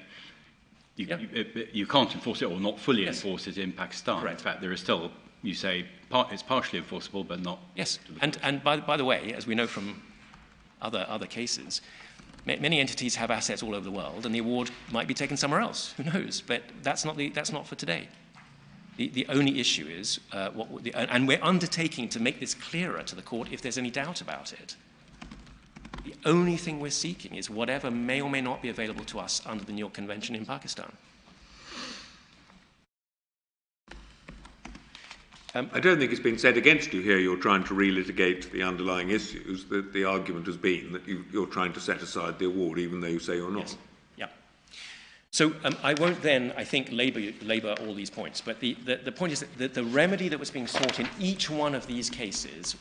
you can't enforce it or not fully enforce it in Pakistan. Correct. In fact, there is still, you say, it's partially enforceable, but not. Yes, and by the way, as we know from other cases, many entities have assets all over the world, and the award might be taken somewhere else. Who knows? But that's not for today. The only issue is and we're undertaking to make this clearer to the court if there's any doubt about it. The only thing we're seeking is whatever may or may not be available to us under the New York Convention in Pakistan. I don't think it's been said against you here you're trying to relitigate the underlying issues. The argument has been that you're trying to set aside the award, even though you say you're not. Yes. Yeah. So I won't then, I think, labour all these points. But the point is that the remedy that was being sought in each one of these cases,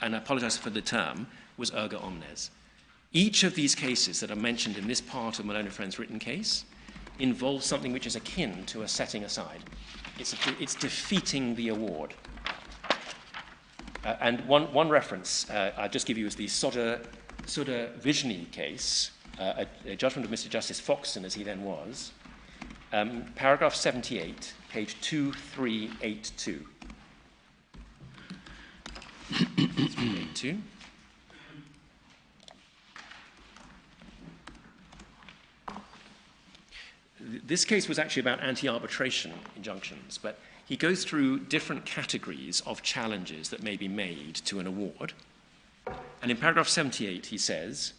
and I apologise for the term, was erga omnes. Each of these cases that are mentioned in this part of Malone and Friends' written case involves something which is akin to a setting aside. It's defeating the award. And one reference I'll just give you is the Sudha Vijni case, a judgment of Mr. Justice Foxton, as he then was, paragraph 78, page 2382. 2382. This case was actually about anti-arbitration injunctions, but he goes through different categories of challenges that may be made to an award. And in paragraph 78, he says,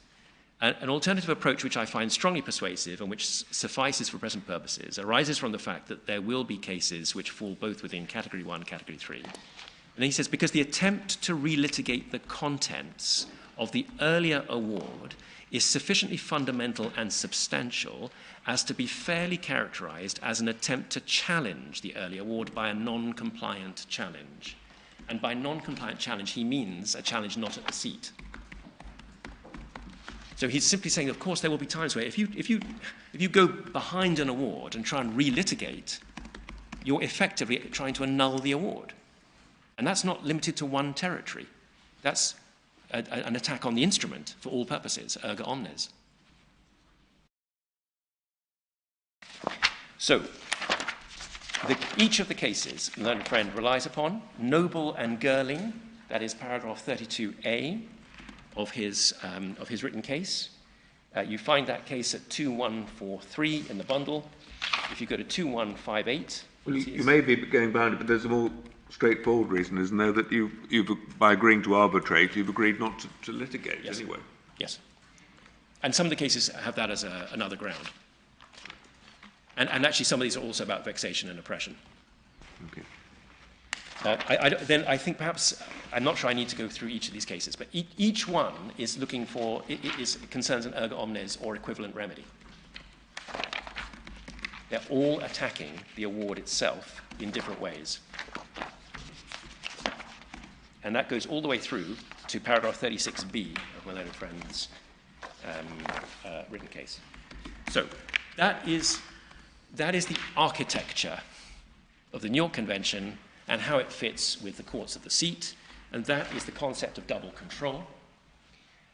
an alternative approach which I find strongly persuasive and which suffices for present purposes arises from the fact that there will be cases which fall both within category 1 and category 3. And then he says, because the attempt to relitigate the contents of the earlier award is sufficiently fundamental and substantial as to be fairly characterized as an attempt to challenge the earlier award by a non-compliant challenge. And by non-compliant challenge, he means a challenge not at the seat. So he's simply saying, of course, there will be times where if you go behind an award and try and relitigate, you're effectively trying to annul the award. And that's not limited to one territory. That's an attack on the instrument for all purposes, erga omnes. So, each of the cases Learned Friend relies upon, Noble and Girling, that is paragraph 32A of his written case. You find that case at 2143 in the bundle. If you go to 2158... Well, you may be going behind it, but there's a more straightforward reason, isn't there, that you've by agreeing to arbitrate, you've agreed not to litigate anyway. Yes. And some of the cases have that as another ground. And actually some of these are also about vexation and oppression. Okay. Then I think perhaps, I'm not sure I need to go through each of these cases, but each one is looking for, it concerns an erga omnes or equivalent remedy. They're all attacking the award itself in different ways. And that goes all the way through to paragraph 36B of Malone and Friends' written case. So that is the architecture of the New York Convention and how it fits with the courts of the seat, and that is the concept of double control.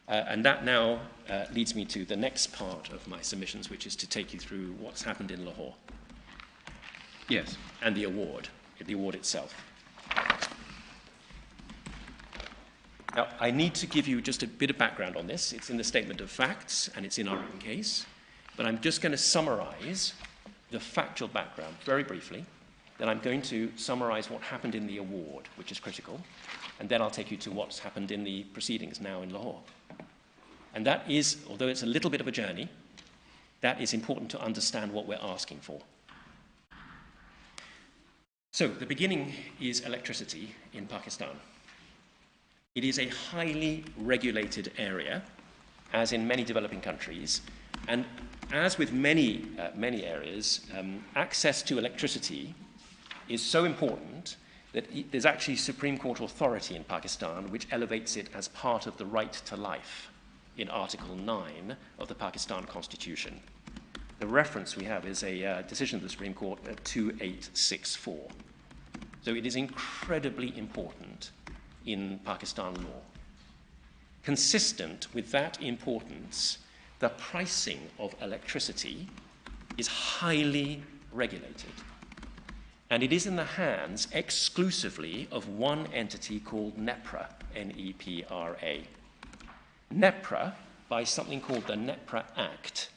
And that now leads me to the next part of my submissions, which is to take you through what's happened in Lahore. Yes. And the award itself. Now, I need to give you just a bit of background on this. It's in the statement of facts, and it's in our written case. But I'm just going to summarize the factual background very briefly. Then I'm going to summarize what happened in the award, which is critical. And then I'll take you to what's happened in the proceedings now in Lahore. And that is, although it's a little bit of a journey, that is important to understand what we're asking for. So the beginning is electricity in Pakistan. It is a highly regulated area, as in many developing countries. And as with many areas, access to electricity is so important that there's actually Supreme Court authority in Pakistan which elevates it as part of the right to life in Article 9 of the Pakistan Constitution. The reference we have is a decision of the Supreme Court at 2864. So it is incredibly important in Pakistan law. Consistent with that importance, the pricing of electricity is highly regulated. And it is in the hands exclusively of one entity called NEPRA, N-E-P-R-A. NEPRA, by something called the NEPRA Act,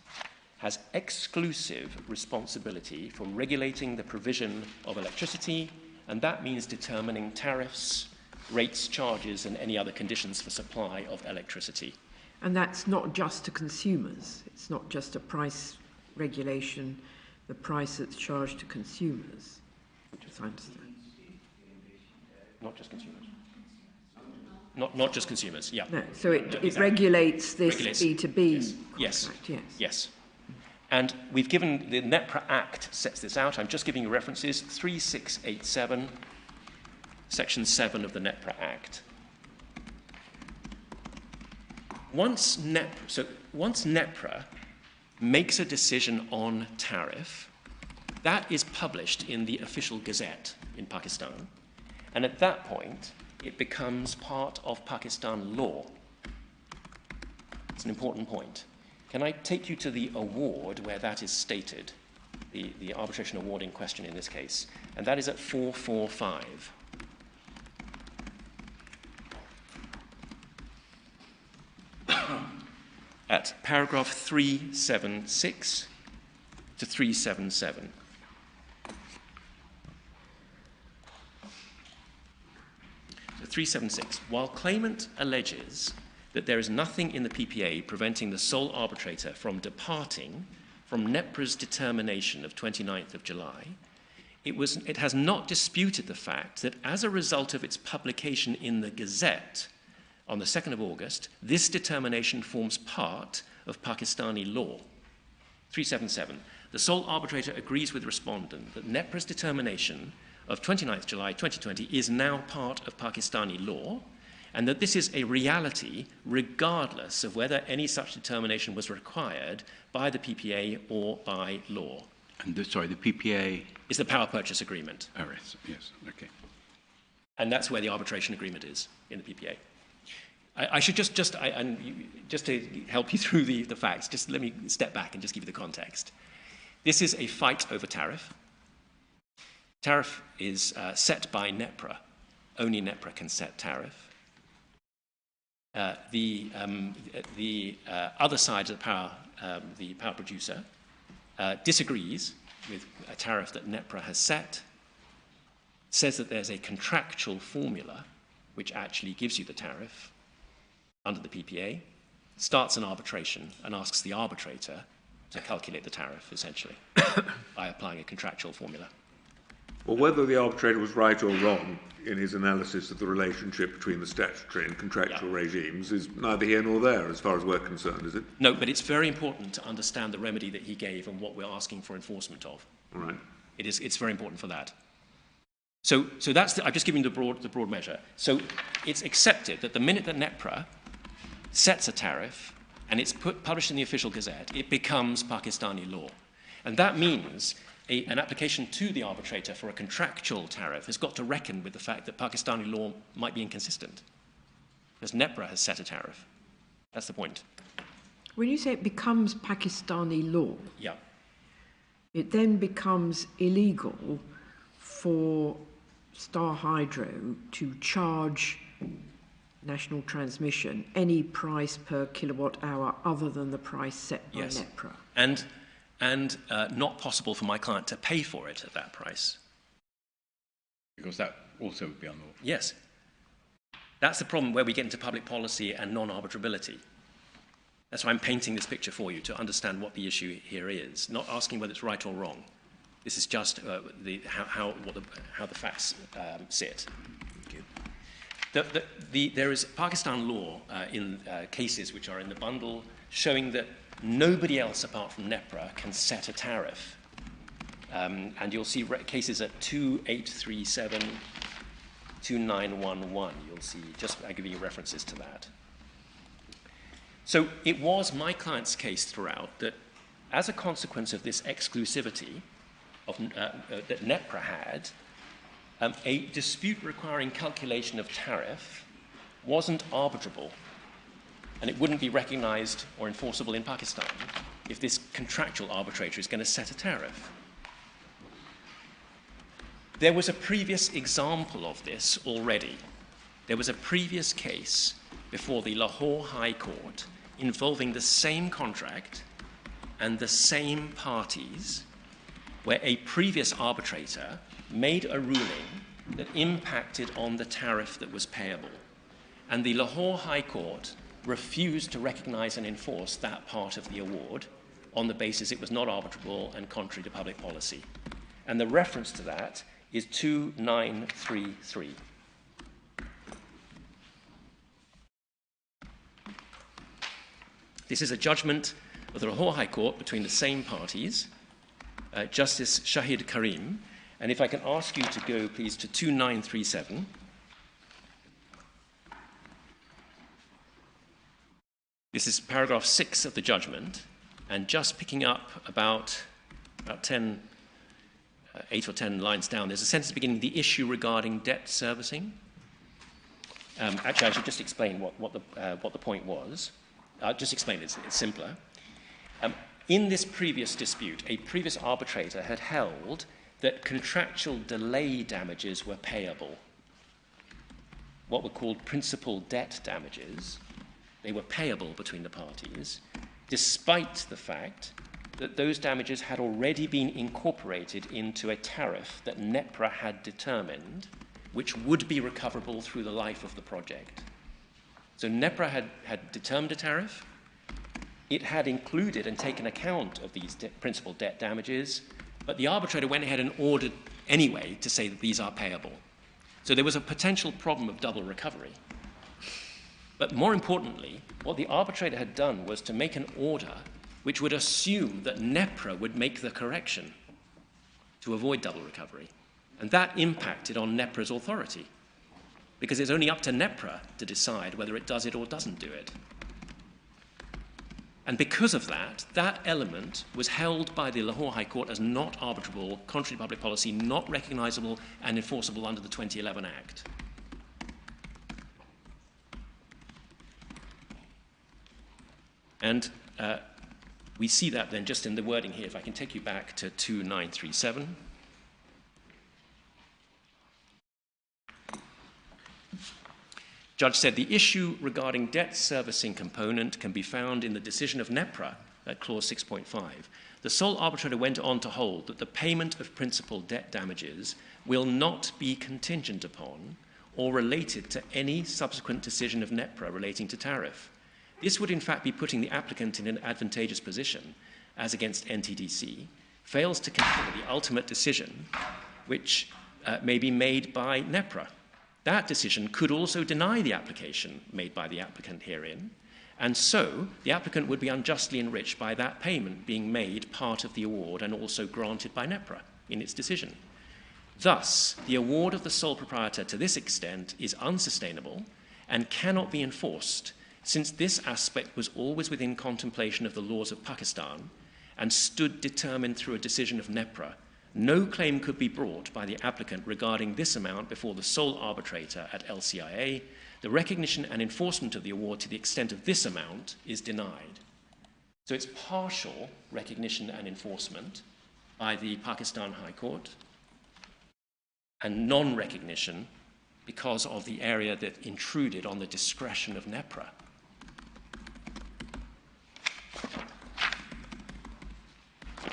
has exclusive responsibility for regulating the provision of electricity, and that means determining tariffs, rates, charges, and any other conditions for supply of electricity. And that's not just to consumers. It's not just a price regulation, the price that's charged to consumers, as I understand. Not just consumers. Not just consumers, yeah. No, so it regulates this B2B contract, Yes. And we've given, the NEPRA Act sets this out. I'm just giving you references, 3687, Section 7 of the NEPRA Act. Once NEPRA makes a decision on tariff, that is published in the official gazette in Pakistan. And at that point, it becomes part of Pakistan law. It's an important point. Can I take you to the award where that is stated, the arbitration award in question in this case? And that is at 445. At paragraph 376 to 377. So 376. While claimant alleges that there is nothing in the PPA preventing the sole arbitrator from departing from NEPRA's determination of 29th of July, it has not disputed the fact that as a result of its publication in the Gazette on the 2nd of August, this determination forms part of Pakistani law. 377. The sole arbitrator agrees with Respondent that NEPRA's determination of 29th July 2020 is now part of Pakistani law, and that this is a reality regardless of whether any such determination was required by the PPA or by law. And the PPA? Is the power purchase agreement. Oh, yes, okay. And that's where the arbitration agreement is in the PPA. I should just to help you through the facts, just let me step back and just give you the context. This is a fight over tariff. Tariff is set by NEPRA. Only NEPRA can set tariff. The other side of the power producer, disagrees with a tariff that NEPRA has set, says that there's a contractual formula which actually gives you the tariff under the PPA, starts an arbitration and asks the arbitrator to calculate the tariff, essentially, by applying a contractual formula. Well, whether the arbitrator was right or wrong in his analysis of the relationship between the statutory and contractual regimes is neither here nor there, as far as we're concerned, is it? No, but it's very important to understand the remedy that he gave and what we're asking for enforcement of. All right. It's very important for that. So that's I'm just giving the broad measure. So it's accepted that the minute that NEPRA sets a tariff and it's published in the official gazette, it becomes Pakistani law. And that means an application to the arbitrator for a contractual tariff has got to reckon with the fact that Pakistani law might be inconsistent, because NEPRA has set a tariff. That's the point. When you say it becomes Pakistani law, yeah, it then becomes illegal for Star Hydro to charge National Transmission any price per kilowatt hour other than the price set by NEPRA. And not possible for my client to pay for it at that price. Because that also would be unlawful. Yes. That's the problem where we get into public policy and non-arbitrability. That's why I'm painting this picture for you, to understand what the issue here is, not asking whether it's right or wrong. This is just how the facts sit. There is Pakistan law in cases which are in the bundle showing that nobody else apart from NEPRA can set a tariff. And you'll see cases at 2837, 2911. You'll see, I'll give you references to that. So it was my client's case throughout that as a consequence of this exclusivity that NEPRA had, a dispute requiring calculation of tariff wasn't arbitrable, and it wouldn't be recognized or enforceable in Pakistan if this contractual arbitrator is going to set a tariff. There was a previous example of this already. There was a previous case before the Lahore High Court involving the same contract and the same parties, where a previous arbitrator made a ruling that impacted on the tariff that was payable. And the Lahore High Court refused to recognize and enforce that part of the award on the basis it was not arbitrable and contrary to public policy. And the reference to that is 2933. This is a judgment of the Lahore High Court between the same parties, Justice Shahid Karim. And if I can ask you to go, please, to 2937. This is paragraph 6 of the judgment, and just picking up about 8 or 10 lines down, there's a sentence beginning, the issue regarding debt servicing. Actually, I should just explain what the point was. I'll just explain it, it's simpler. In this previous dispute, a previous arbitrator had held that contractual delay damages were payable, what were called principal debt damages. They were payable between the parties, despite the fact that those damages had already been incorporated into a tariff that NEPRA had determined, which would be recoverable through the life of the project. So NEPRA had determined a tariff. It had included and taken account of these principal debt damages, but the arbitrator went ahead and ordered anyway to say that these are payable. So there was a potential problem of double recovery. But more importantly, what the arbitrator had done was to make an order which would assume that NEPRA would make the correction to avoid double recovery. And that impacted on NEPRA's authority, because it's only up to NEPRA to decide whether it does it or doesn't do it. And because of that, that element was held by the Lahore High Court as not arbitrable, contrary to public policy, not recognizable and enforceable under the 2011 Act. And we see that then just in the wording here. If I can take you back to 2937. Judge said the issue regarding debt servicing component can be found in the decision of NEPRA at clause 6.5. The sole arbitrator went on to hold that the payment of principal debt damages will not be contingent upon or related to any subsequent decision of NEPRA relating to tariff. This would in fact be putting the applicant in an advantageous position as against NTDC, fails to consider the ultimate decision which may be made by NEPRA. That decision could also deny the application made by the applicant herein, and so the applicant would be unjustly enriched by that payment being made part of the award and also granted by NEPRA in its decision. Thus, the award of the sole proprietor to this extent is unsustainable and cannot be enforced, since this aspect was always within contemplation of the laws of Pakistan and stood determined through a decision of NEPRA. No claim could be brought by the applicant regarding this amount before the sole arbitrator at LCIA. The recognition and enforcement of the award to the extent of this amount is denied. So it's partial recognition and enforcement by the Pakistan High Court and non-recognition because of the area that intruded on the discretion of NEPRA.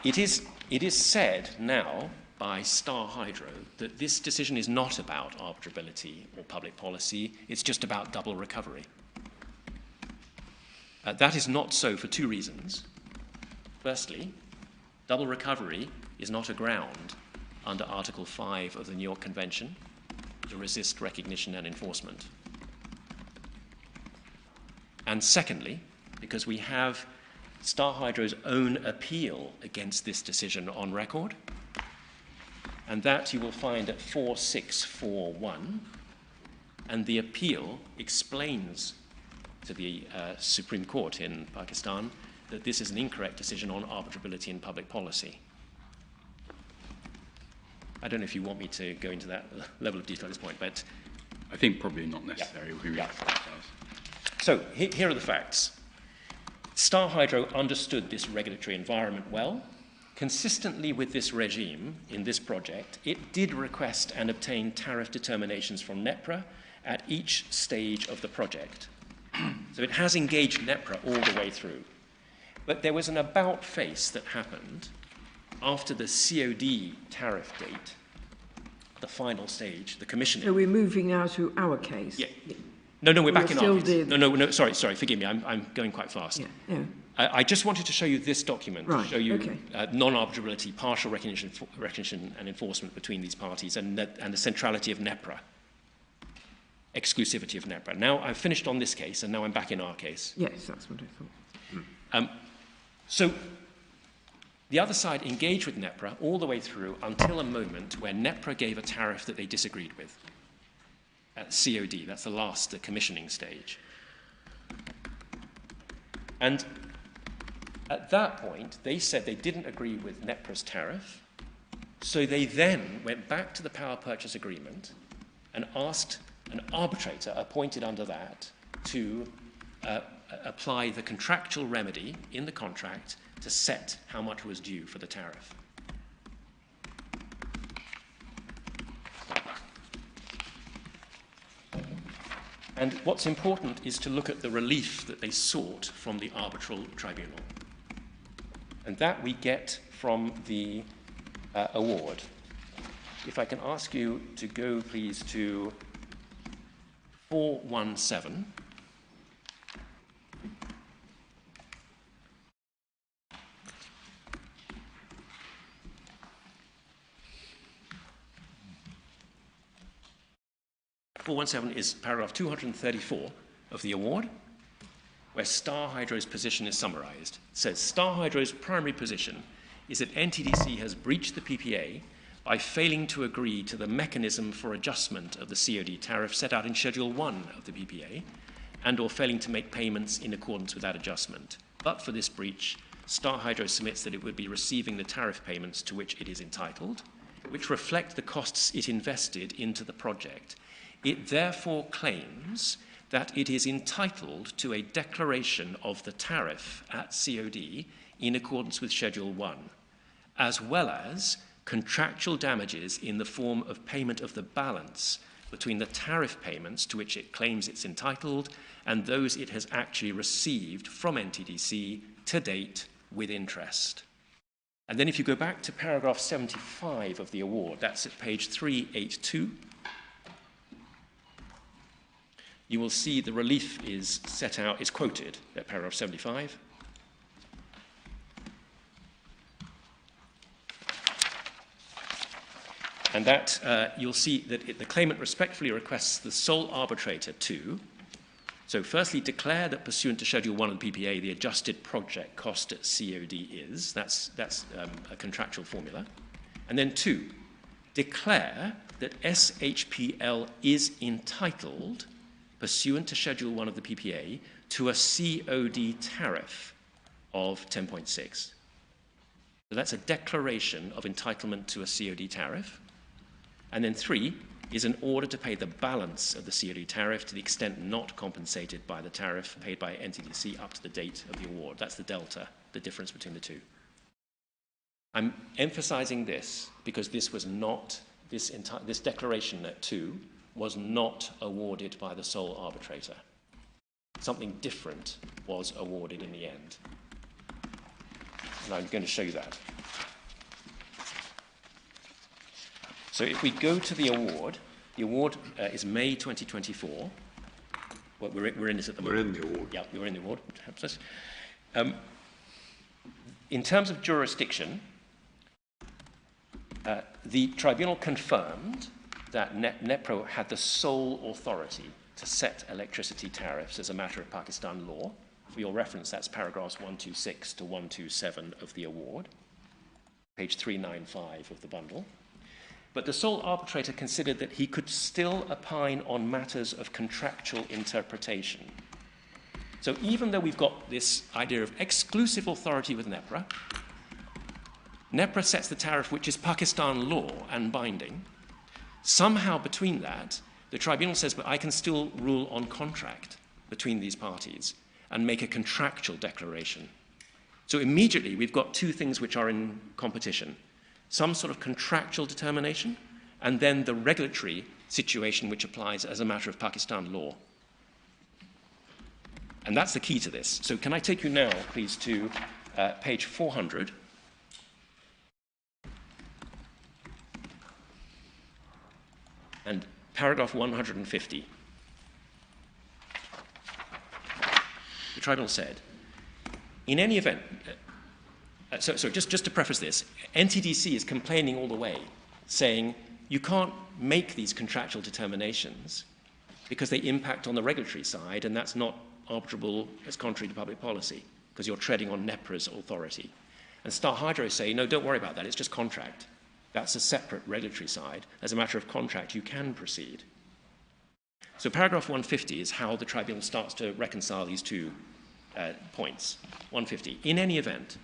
It is said now by Star Hydro that this decision is not about arbitrability or public policy, it's just about double recovery. That is not so for two reasons. Firstly, double recovery is not a ground under Article 5 of the New York Convention to resist recognition and enforcement. And secondly, because we have Star Hydro's own appeal against this decision on record, and that you will find at 4641, and the appeal explains to the Supreme Court in Pakistan that this is an incorrect decision on arbitrability in public policy. I don't know if you want me to go into that level of detail at this point, but I think probably not necessary. Yeah. So here are the facts. Star Hydro understood this regulatory environment well. Consistently with this regime in this project, it did request and obtain tariff determinations from NEPRA at each stage of the project. So it has engaged NEPRA all the way through. But there was an about face that happened after the COD tariff date, the final stage, the commissioning. So we're moving now to our case? Yeah. No, we're back in our case. No, sorry, forgive me, I'm going quite fast. Yeah, no. I just wanted to show you this document, right, to show you okay. Non-arbitrability, partial recognition and enforcement between these parties, and the centrality of NEPRA, exclusivity of NEPRA. Now, I've finished on this case, and now I'm back in our case. Yes, that's what I thought. So the other side engaged with NEPRA all the way through until a moment where NEPRA gave a tariff that they disagreed with. At COD, that's the commissioning stage. And at that point, they said they didn't agree with NEPRA's tariff, so they then went back to the power purchase agreement and asked an arbitrator appointed under that to apply the contractual remedy in the contract to set how much was due for the tariff. And what's important is to look at the relief that they sought from the arbitral tribunal. And that we get from the award. If I can ask you to go, please, to 417. Is paragraph 234 of the award, where Star Hydro's position is summarized. It says, Star Hydro's primary position is that NTDC has breached the PPA by failing to agree to the mechanism for adjustment of the COD tariff set out in Schedule 1 of the PPA, and or failing to make payments in accordance with that adjustment. But for this breach, Star Hydro submits that it would be receiving the tariff payments to which it is entitled, which reflect the costs it invested into the project. It therefore claims that it is entitled to a declaration of the tariff at COD in accordance with Schedule 1, as well as contractual damages in the form of payment of the balance between the tariff payments to which it claims it's entitled and those it has actually received from NTDC to date with interest. And then if you go back to paragraph 75 of the award, that's at page 382, you will see the relief is set out, is quoted at paragraph 75. And that you'll see that the claimant respectfully requests the sole arbitrator to, so firstly, declare that pursuant to Schedule 1 of the PPA, the adjusted project cost at COD is, that's a contractual formula. And then 2, declare that SHPL is entitled, pursuant to Schedule 1 of the PPA, to a COD tariff of 10.6. So that's a declaration of entitlement to a COD tariff. And then 3 is an order to pay the balance of the COD tariff to the extent not compensated by the tariff paid by NTDC up to the date of the award. That's the delta, the difference between the two. I'm emphasizing this because this was not, this declaration at 2 was not awarded by the sole arbitrator. Something different was awarded in the end. And I'm going to show you that. So if we go to the award is May 2024. Well, we're in this at the moment. We're in the award. Yeah, we're in the award. In terms of jurisdiction, the tribunal confirmed that NEPRO had the sole authority to set electricity tariffs as a matter of Pakistan law. For your reference, that's paragraphs 126 to 127 of the award, page 395 of the bundle. But the sole arbitrator considered that he could still opine on matters of contractual interpretation. So even though we've got this idea of exclusive authority with NEPRA, NEPRA sets the tariff which is Pakistan law and binding. Somehow between that, the tribunal says, but I can still rule on contract between these parties and make a contractual declaration. So immediately we've got two things which are in competition. Some sort of contractual determination, and then the regulatory situation which applies as a matter of Pakistan law. And that's the key to this. So can I take you now, please, to page 400. And paragraph 150. The tribunal said, in any event, so just to preface this, NTDC is complaining all the way, saying you can't make these contractual determinations because they impact on the regulatory side, and that's not arbitrable as contrary to public policy, because you're treading on NEPRA's authority. And Star Hydro say, no, don't worry about that, it's just contract. That's a separate regulatory side. As a matter of contract, you can proceed. So paragraph 150 is how the tribunal starts to reconcile these two points. 150, in any event,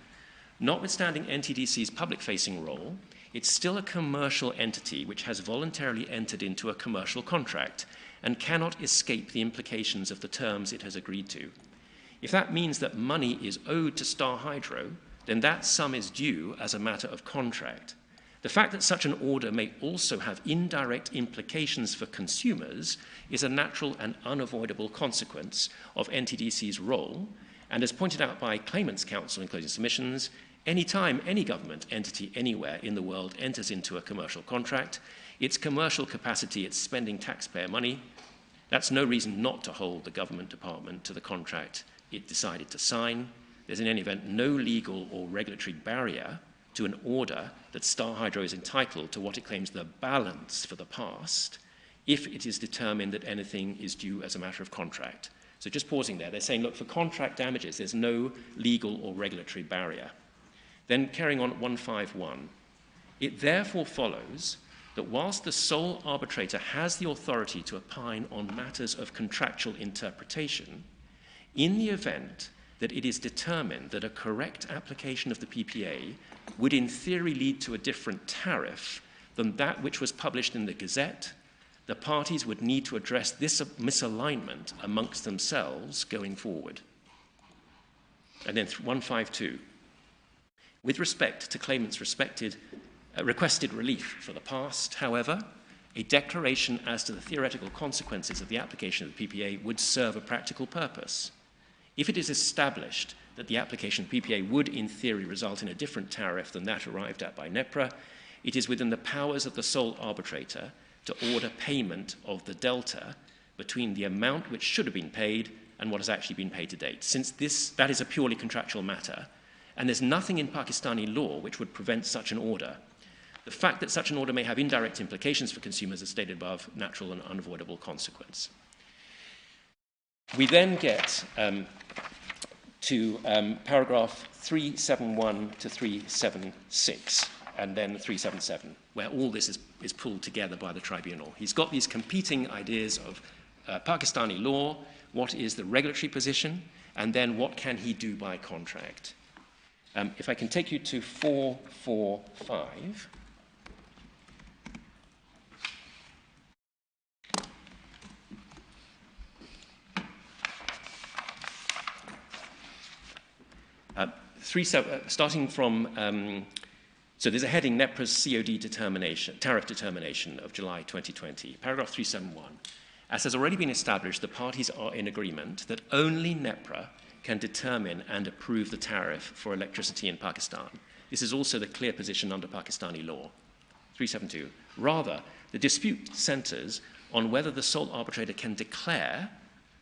notwithstanding NTDC's public-facing role, it's still a commercial entity which has voluntarily entered into a commercial contract and cannot escape the implications of the terms it has agreed to. If that means that money is owed to Star Hydro, then that sum is due as a matter of contract. The fact that such an order may also have indirect implications for consumers is a natural and unavoidable consequence of NTDC's role, and as pointed out by Claimants' Counsel in closing submissions, any time any government entity anywhere in the world enters into a commercial contract, its commercial capacity, its spending taxpayer money, that's no reason not to hold the government department to the contract it decided to sign. There's in any event no legal or regulatory barrier to an order that Star Hydro is entitled to what it claims the balance for the past if it is determined that anything is due as a matter of contract. So just pausing there, they're saying, look, for contract damages, there's no legal or regulatory barrier. Then carrying on at 151, it therefore follows that whilst the sole arbitrator has the authority to opine on matters of contractual interpretation, in the event that it is determined that a correct application of the PPA would in theory lead to a different tariff than that which was published in the Gazette, the parties would need to address this misalignment amongst themselves going forward. And then 152. With respect to claimants' requested relief for the past, however, a declaration as to the theoretical consequences of the application of the PPA would serve a practical purpose. If it is established that the application of the PPA would in theory result in a different tariff than that arrived at by NEPRA, it is within the powers of the sole arbitrator to order payment of the delta between the amount which should have been paid and what has actually been paid to date. Since that is a purely contractual matter, and there's nothing in Pakistani law which would prevent such an order, the fact that such an order may have indirect implications for consumers, as stated above, natural and unavoidable consequence. We then get to paragraph 371 to 376, and then 377, where all this is pulled together by the tribunal. He's got these competing ideas of Pakistani law, what is the regulatory position, and then what can he do by contract. If I can take you to 445. Starting from, so there's a heading, NEPRA's COD determination, tariff determination of July 2020, paragraph 371. As has already been established, the parties are in agreement that only NEPRA can determine and approve the tariff for electricity in Pakistan. This is also the clear position under Pakistani law. 372. Rather, the dispute centres on whether the sole arbitrator can declare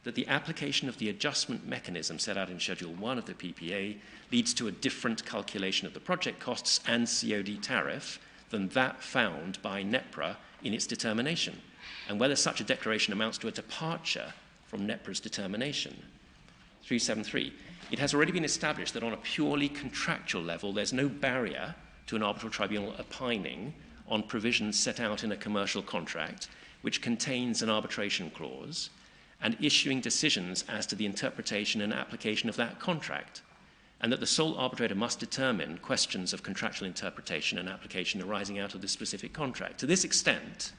that the application of the adjustment mechanism set out in Schedule 1 of the PPA leads to a different calculation of the project costs and COD tariff than that found by NEPRA in its determination, and whether such a declaration amounts to a departure from NEPRA's determination. 373. It has already been established that on a purely contractual level, there's no barrier to an arbitral tribunal opining on provisions set out in a commercial contract which contains an arbitration clause and issuing decisions as to the interpretation and application of that contract, and that the sole arbitrator must determine questions of contractual interpretation and application arising out of the specific contract. To this extent,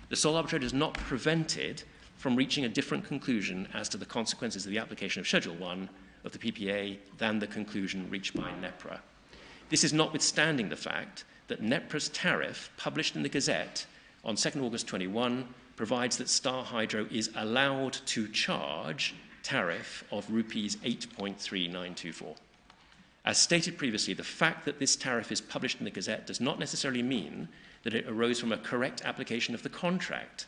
the sole arbitrator is not prevented from reaching a different conclusion as to the consequences of the application of Schedule 1 of the PPA than the conclusion reached by NEPRA. This is notwithstanding the fact that NEPRA's tariff, published in the Gazette on 2nd August 21, provides that Star Hydro is allowed to charge tariff of rupees 8.3924. As stated previously, the fact that this tariff is published in the Gazette does not necessarily mean that it arose from a correct application of the contract.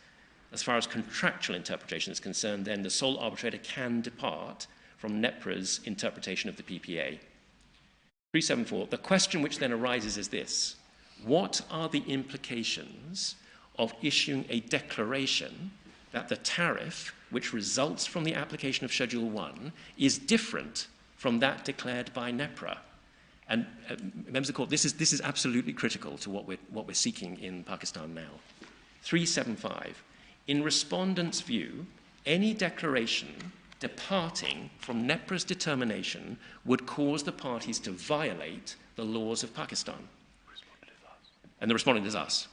As far as contractual interpretation is concerned, then the sole arbitrator can depart from NEPRA's interpretation of the PPA. 374, the question which then arises is this: what are the implications of issuing a declaration that the tariff which results from the application of Schedule 1 is different from that declared by NEPRA? And members of the court, this is absolutely critical to what we're seeking in Pakistan now. 375, in Respondent's view, any declaration departing from NEPRA's determination would cause the parties to violate the laws of Pakistan. And the respondent is us.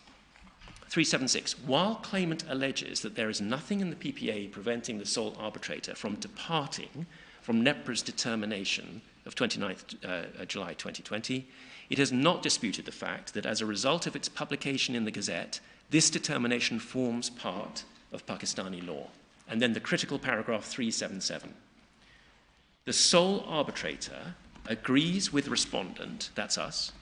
376, while claimant alleges that there is nothing in the PPA preventing the sole arbitrator from departing from NEPRA's determination of 29th July 2020, it has not disputed the fact that as a result of its publication in the Gazette, this determination forms part of Pakistani law. And then the critical paragraph 377. The sole arbitrator agrees with respondent, that's us,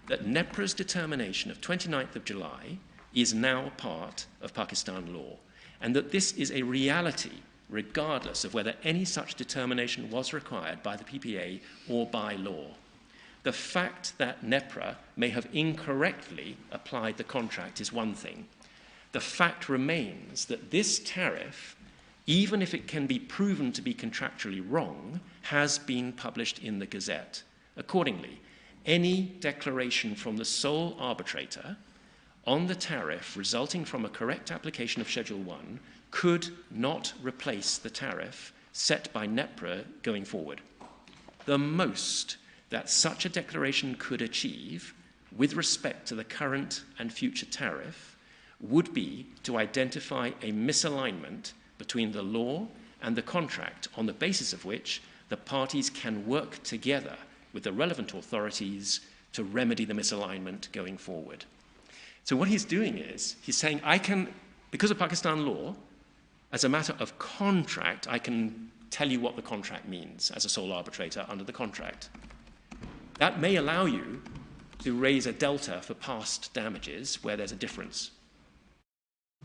that NEPRA's determination of 29th of July is now part of Pakistan law, and that this is a reality regardless of whether any such determination was required by the PPA or by law. The fact that NEPRA may have incorrectly applied the contract is one thing. The fact remains that this tariff, even if it can be proven to be contractually wrong, has been published in the Gazette. Accordingly, any declaration from the sole arbitrator on the tariff resulting from a correct application of Schedule 1 could not replace the tariff set by NEPRA going forward. The most that such a declaration could achieve with respect to the current and future tariff would be to identify a misalignment between the law and the contract on the basis of which the parties can work together with the relevant authorities to remedy the misalignment going forward. So what he's doing is, he's saying, I can, because of Pakistan law, as a matter of contract, I can tell you what the contract means as a sole arbitrator under the contract. That may allow you to raise a delta for past damages where there's a difference.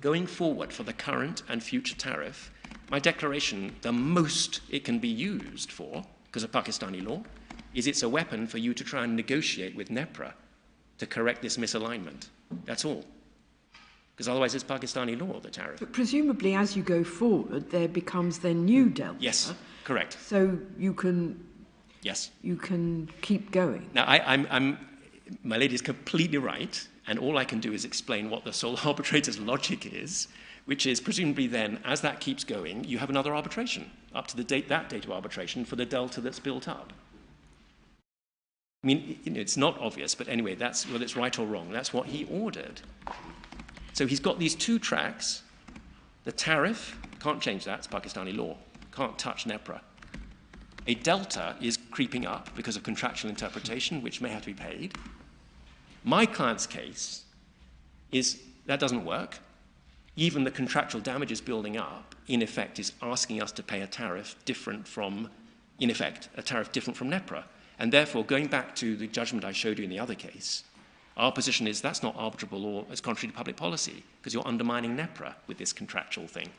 Going forward for the current and future tariff, my declaration, the most it can be used for, because of Pakistani law, is it's a weapon for you to try and negotiate with NEPRA to correct this misalignment. That's all. Because otherwise it's Pakistani law, the tariff. But presumably as you go forward, there becomes then new delta. Yes, correct. So you can... Yes. You can keep going. Now, my lady is completely right, and all I can do is explain what the sole arbitrator's logic is, which is presumably then, as that keeps going, you have another arbitration up to the date, that date of arbitration for the delta that's built up. I mean, it's not obvious, but anyway, that's whether it's right or wrong. That's what he ordered. So he's got these two tracks. The tariff, can't change that, it's Pakistani law. Can't touch NEPRA. A delta is creeping up because of contractual interpretation, which may have to be paid. My client's case is that doesn't work. Even the contractual damages building up, in effect, is asking us to pay a tariff different from, in effect, a tariff different from NEPRA. And therefore, going back to the judgment I showed you in the other case, our position is that's not arbitrable or it's contrary to public policy, because you're undermining NEPRA with this contractual thing.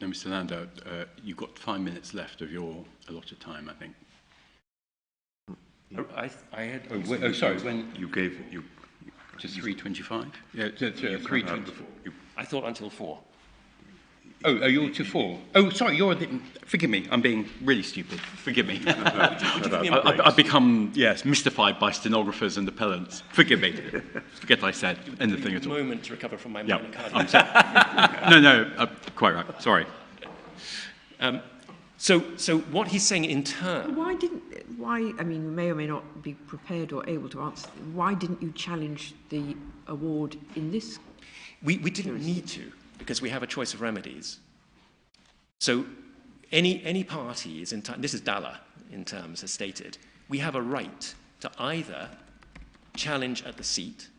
Now, Mr. Landau, you've got 5 minutes left of your allotted time, I think. I had... sorry, when... You gave... You, to 3:25? Yeah, to 3:24. I thought until 4. Oh, you're to 4. Oh, sorry, forgive me, I'm being really stupid. Forgive me. I've become, mystified by stenographers and appellants. Forgive me. Forget I said anything at all. Moment to recover from my minor cardiac. No, quite right. Sorry. So what he's saying in turn... I mean, you may or may not be prepared or able to answer, why didn't you challenge the award in this? We didn't need to, because we have a choice of remedies. So any party is entitled, this is Dalla in terms as stated, we have a right to either challenge at the seat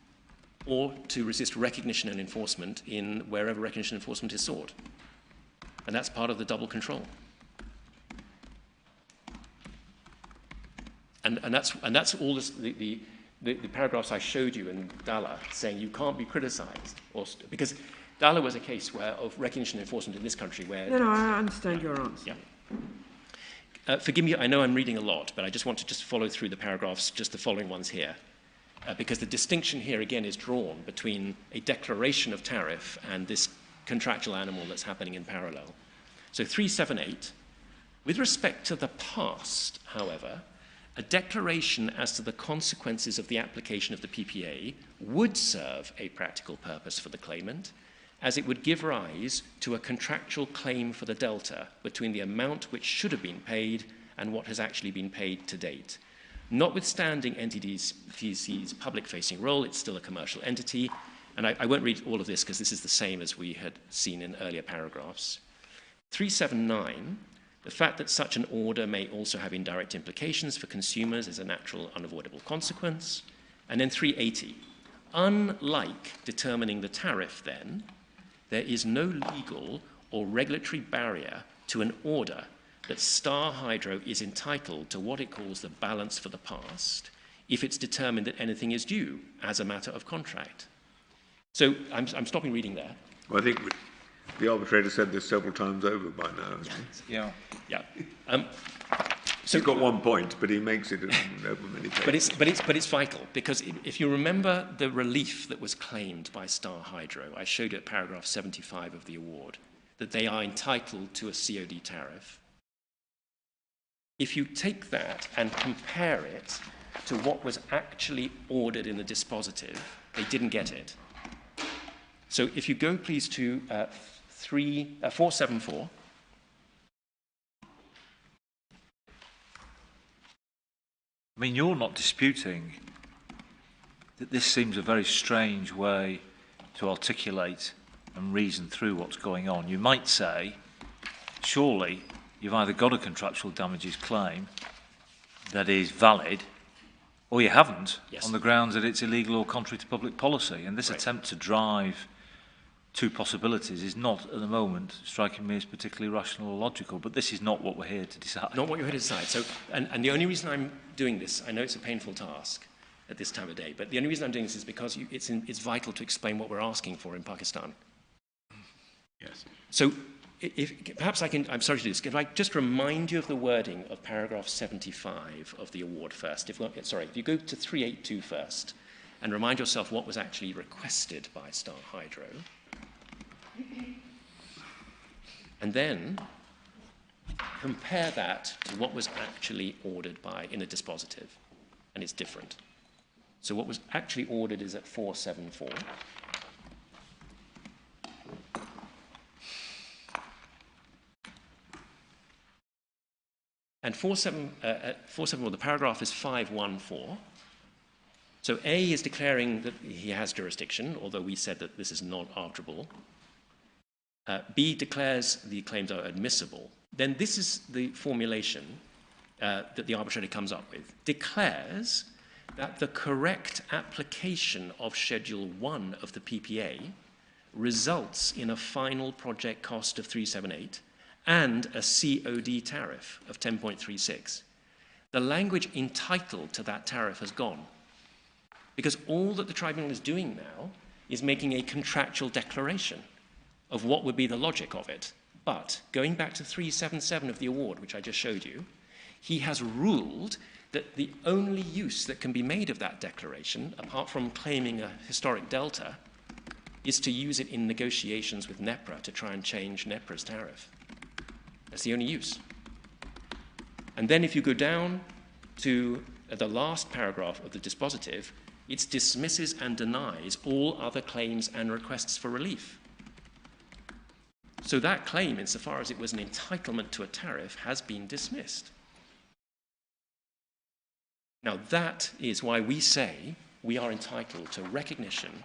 or to resist recognition and enforcement in wherever recognition and enforcement is sought. And that's part of the double control. And that's all this, the paragraphs I showed you in Dalla saying you can't be criticised, because Dalla was a case of recognition and enforcement in this country where... No, I understand your answer. Yeah. Forgive me, I know I'm reading a lot, but I just want to follow through the paragraphs, just the following ones here, because the distinction here again is drawn between a declaration of tariff and this contractual animal that's happening in parallel. So 378, with respect to the past, however, a declaration as to the consequences of the application of the PPA would serve a practical purpose for the claimant, as it would give rise to a contractual claim for the delta between the amount which should have been paid and what has actually been paid to date. Notwithstanding NTDC's public-facing role, it's still a commercial entity, and I won't read all of this because this is the same as we had seen in earlier paragraphs. 379, the fact that such an order may also have indirect implications for consumers is a natural, unavoidable consequence. And then 380, unlike determining the tariff then, there is no legal or regulatory barrier to an order that Star Hydro is entitled to what it calls the balance for the past if it's determined that anything is due as a matter of contract. So I'm stopping reading there. Well, I think the arbitrator said this several times over by now. Yeah. So he's got one point, but he makes it over many pages. But it's vital, because if you remember the relief that was claimed by Star Hydro, I showed you at paragraph 75 of the award, that they are entitled to a COD tariff. If you take that and compare it to what was actually ordered in the dispositive, they didn't get it. So if you go, please, to 474. I mean, you're not disputing that this seems a very strange way to articulate and reason through what's going on. You might say, surely you've either got a contractual damages claim that is valid, or you haven't, on the grounds that it's illegal or contrary to public policy. And this attempt to drive two possibilities is not, at the moment, striking me as particularly rational or logical, but this is not what we're here to decide. Not what you're here to decide. So, and the only reason I'm doing this, I know it's a painful task at this time of day, but the only reason I'm doing this is because it's vital to explain what we're asking for in Pakistan. Yes. So, perhaps I'm sorry to do this, can I just remind you of the wording of paragraph 75 of the award first? If you go to 382 first, and remind yourself what was actually requested by Star Hydro. And then compare that to what was actually ordered in a dispositive, and it's different. So what was actually ordered is at 474. And 474, the paragraph is 514. So A is declaring that he has jurisdiction, although we said that this is not arbitrable. B declares the claims are admissible. Then this is the formulation that the arbitrator comes up with. Declares that the correct application of Schedule 1 of the PPA results in a final project cost of 378 and a COD tariff of 10.36. The language entitled to that tariff has gone, because all that the tribunal is doing now is making a contractual declaration of what would be the logic of it. But going back to 377 of the award, which I just showed you, he has ruled that the only use that can be made of that declaration, apart from claiming a historic delta, is to use it in negotiations with NEPRA to try and change NEPRA's tariff. That's the only use. And then if you go down to the last paragraph of the dispositive, it dismisses and denies all other claims and requests for relief. So that claim, insofar as it was an entitlement to a tariff, has been dismissed. Now that is why we say we are entitled to recognition,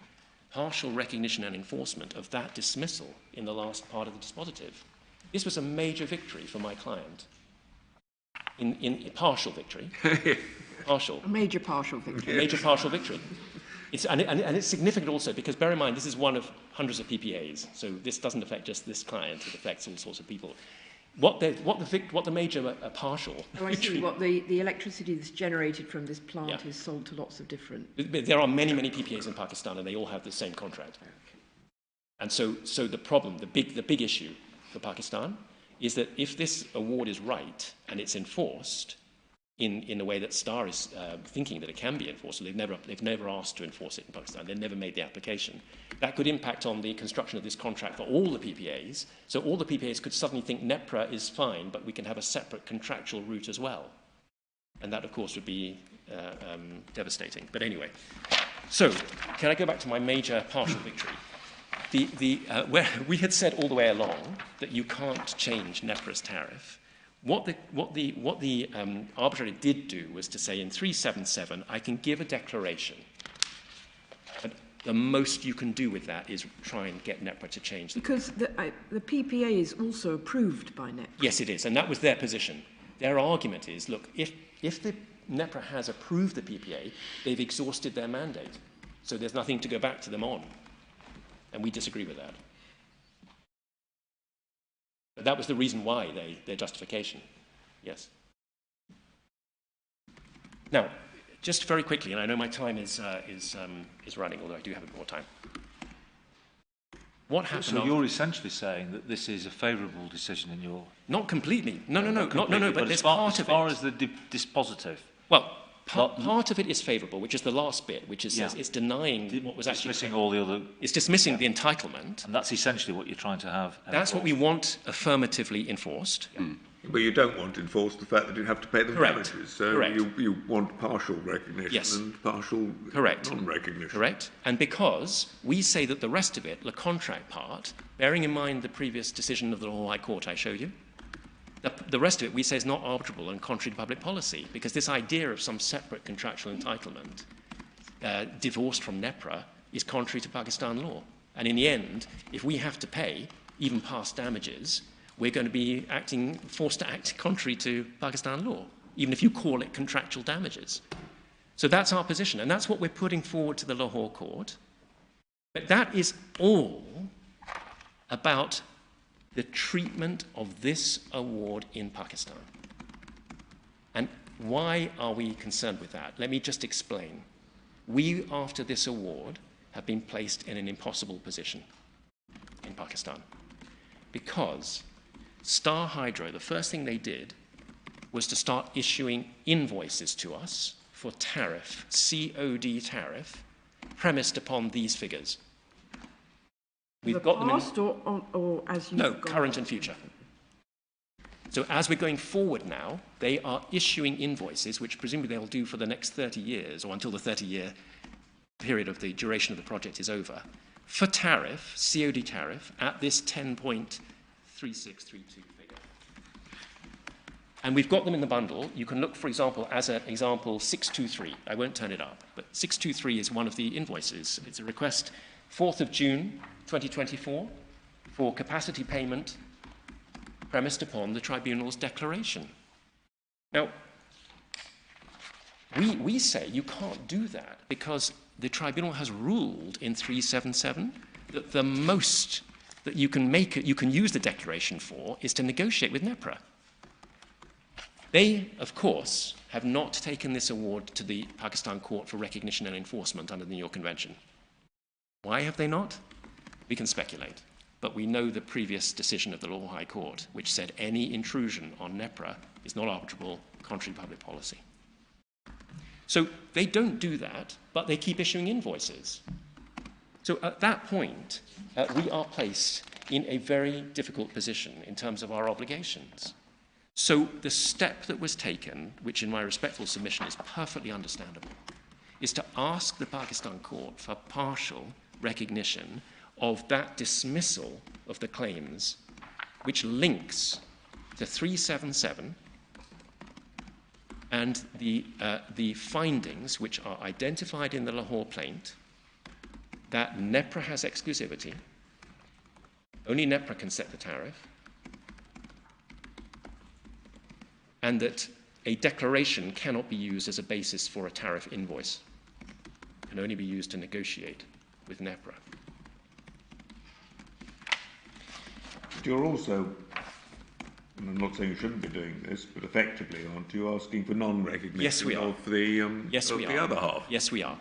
partial recognition and enforcement of that dismissal in the last part of the dispositive. This was a major victory for my client. In partial victory. Partial. A major partial victory. A major partial victory. And it's significant also because, bear in mind, this is one of hundreds of PPAs, so this doesn't affect just this client, it affects all sorts of people. What the major partial... Oh, I see. What the electricity that's generated from this plant is sold to lots of different... There are many, many PPAs in Pakistan, and they all have the same contract. And so the problem, the big issue for Pakistan is that if this award is right and it's enforced in the way that STAR is thinking that it can be enforced, so they've never asked to enforce it in Pakistan, they've never made the application, that could impact on the construction of this contract for all the PPAs. So all the PPAs could suddenly think NEPRA is fine, but we can have a separate contractual route as well. And that, of course, would be devastating. But anyway, so can I go back to my major partial victory? Where we had said all the way along that you can't change NEPRA's tariff. What the arbitrator did do was to say in 377, I can give a declaration, but the most you can do with that is try and get NEPRA to change. Because the PPA is also approved by NEPRA. Yes, it is, and that was their position. Their argument is, look, if the NEPRA has approved the PPA, they've exhausted their mandate, so there's nothing to go back to them on. And we disagree with that. But that was the reason why their justification. Yes. Now, just very quickly, and I know my time is running, although I do have a bit more time. What happened? So you're essentially saying that this is a favourable decision in your... Not completely. No. But there's part of it. As far as the dispositive. Well, part of it is favourable, which is the last bit, which is says it's denying what was actually... Dismissing all the other... It's dismissing the entitlement. And that's essentially what you're trying to have. That's what we want affirmatively enforced. But you don't want to enforce the fact that you have to pay the damages. So you want partial recognition and partial non-recognition. Correct. And because we say that the rest of it, the contract part, bearing in mind the previous decision of the High Court I showed you, the rest of it we say is not arbitrable and contrary to public policy, because this idea of some separate contractual entitlement divorced from NEPRA is contrary to Pakistan law. And in the end, if we have to pay, even past damages, we're going to be forced to act contrary to Pakistan law, even if you call it contractual damages. So that's our position, and that's what we're putting forward to the Lahore court. But that is all about the treatment of this award in Pakistan. And why are we concerned with that? Let me just explain. We, after this award, have been placed in an impossible position in Pakistan because Star Hydro, the first thing they did was to start issuing invoices to us for tariff, COD tariff, premised upon these figures. We've got them in... Past or as you... No, current and future. So as we're going forward now, they are issuing invoices, which presumably they'll do for the next 30 years, or until the 30-year period of the duration of the project is over, for tariff, COD tariff, at this 10.3632 figure. And we've got them in the bundle. You can look, for example, as an example 623. I won't turn it up, but 623 is one of the invoices. It's a request 4th of June 2024 for capacity payment premised upon the tribunal's declaration. Now, we say you can't do that because the tribunal has ruled in 377 that the most that you can use the declaration for is to negotiate with NEPRA. They, of course, have not taken this award to the Pakistan Court for Recognition and Enforcement under the New York Convention. Why have they not? We can speculate, but we know the previous decision of the Law High Court, which said any intrusion on NEPRA is not arbitrable, contrary to public policy. So they don't do that, but they keep issuing invoices. So at that point, we are placed in a very difficult position in terms of our obligations. So the step that was taken, which in my respectful submission is perfectly understandable, is to ask the Pakistan court for partial recognition of that dismissal of the claims which links to 377 and the findings which are identified in the Lahore plaint that NEPRA has exclusivity, only NEPRA can set the tariff, and that a declaration cannot be used as a basis for a tariff invoice. It can only be used to negotiate with NEPRA. You're also, and I'm not saying you shouldn't be doing this, but effectively, aren't you asking for non-recognition yes, we are. of the, other half? Yes, we are.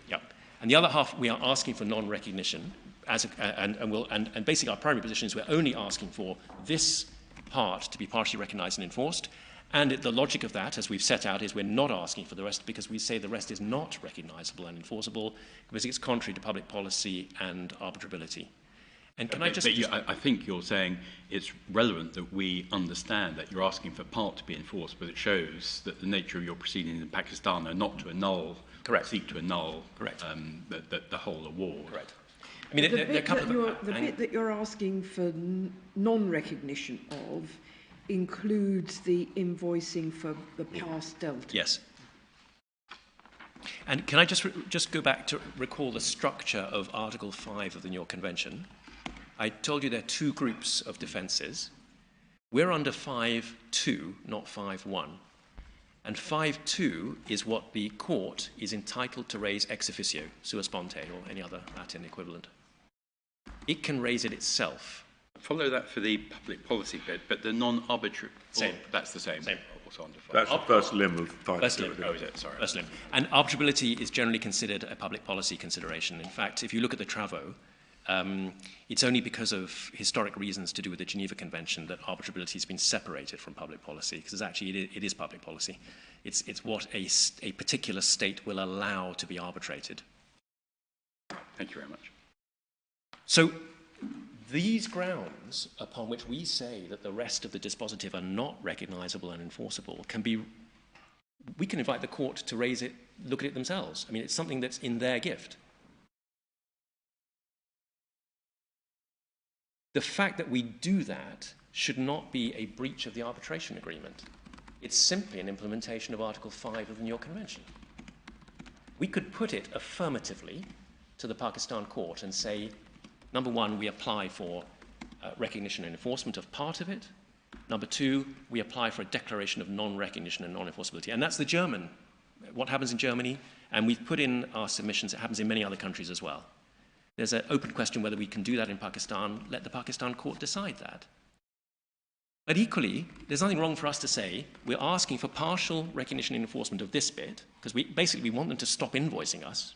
Yep. And the other half, we are asking for non-recognition, and basically our primary position is we're only asking for this part to be partially recognised and enforced. And the logic of that, as we've set out, is we're not asking for the rest because we say the rest is not recognisable and enforceable because it's contrary to public policy and arbitrability. And can I just... I think you're saying it's relevant that we understand that you're asking for part to be enforced, but it shows that the nature of your proceedings in Pakistan are not to annul, correct, seek to annul correct, the whole award. Correct. I mean, the bit that you're asking for non-recognition of includes the invoicing for the past delta. Yes. And can I just go back to recall the structure of Article 5 of the New York Convention? I told you there are two groups of defences. We're under 5.2, not 5.1. And 5.2 is what the court is entitled to raise ex officio, sua sponte, or any other Latin equivalent. It can raise it itself. Follow that for the public policy bit, but the non-arbitrary... Same. That's the same. Same. Also under That's the first limb of 5. First limb. Oh, is it? Sorry. First limb. And arbitrability is generally considered a public policy consideration. In fact, if you look at the Travo, it's only because of historic reasons to do with the Geneva Convention that arbitrability has been separated from public policy, because actually it is public policy. It's what a particular state will allow to be arbitrated. Thank you very much. So these grounds upon which we say that the rest of the dispositive are not recognisable and enforceable we can invite the court to raise it, look at it themselves. I mean, it's something that's in their gift. The fact that we do that should not be a breach of the arbitration agreement. It's simply an implementation of Article 5 of the New York Convention. We could put it affirmatively to the Pakistan court and say, number one, we apply for recognition and enforcement of part of it. Number two, we apply for a declaration of non-recognition and non-enforceability. And that's the German, what happens in Germany, and we've put in our submissions, it happens in many other countries as well. There's an open question whether we can do that in Pakistan. Let the Pakistan court decide that. But equally, there's nothing wrong for us to say we're asking for partial recognition and enforcement of this bit, because we want them to stop invoicing us.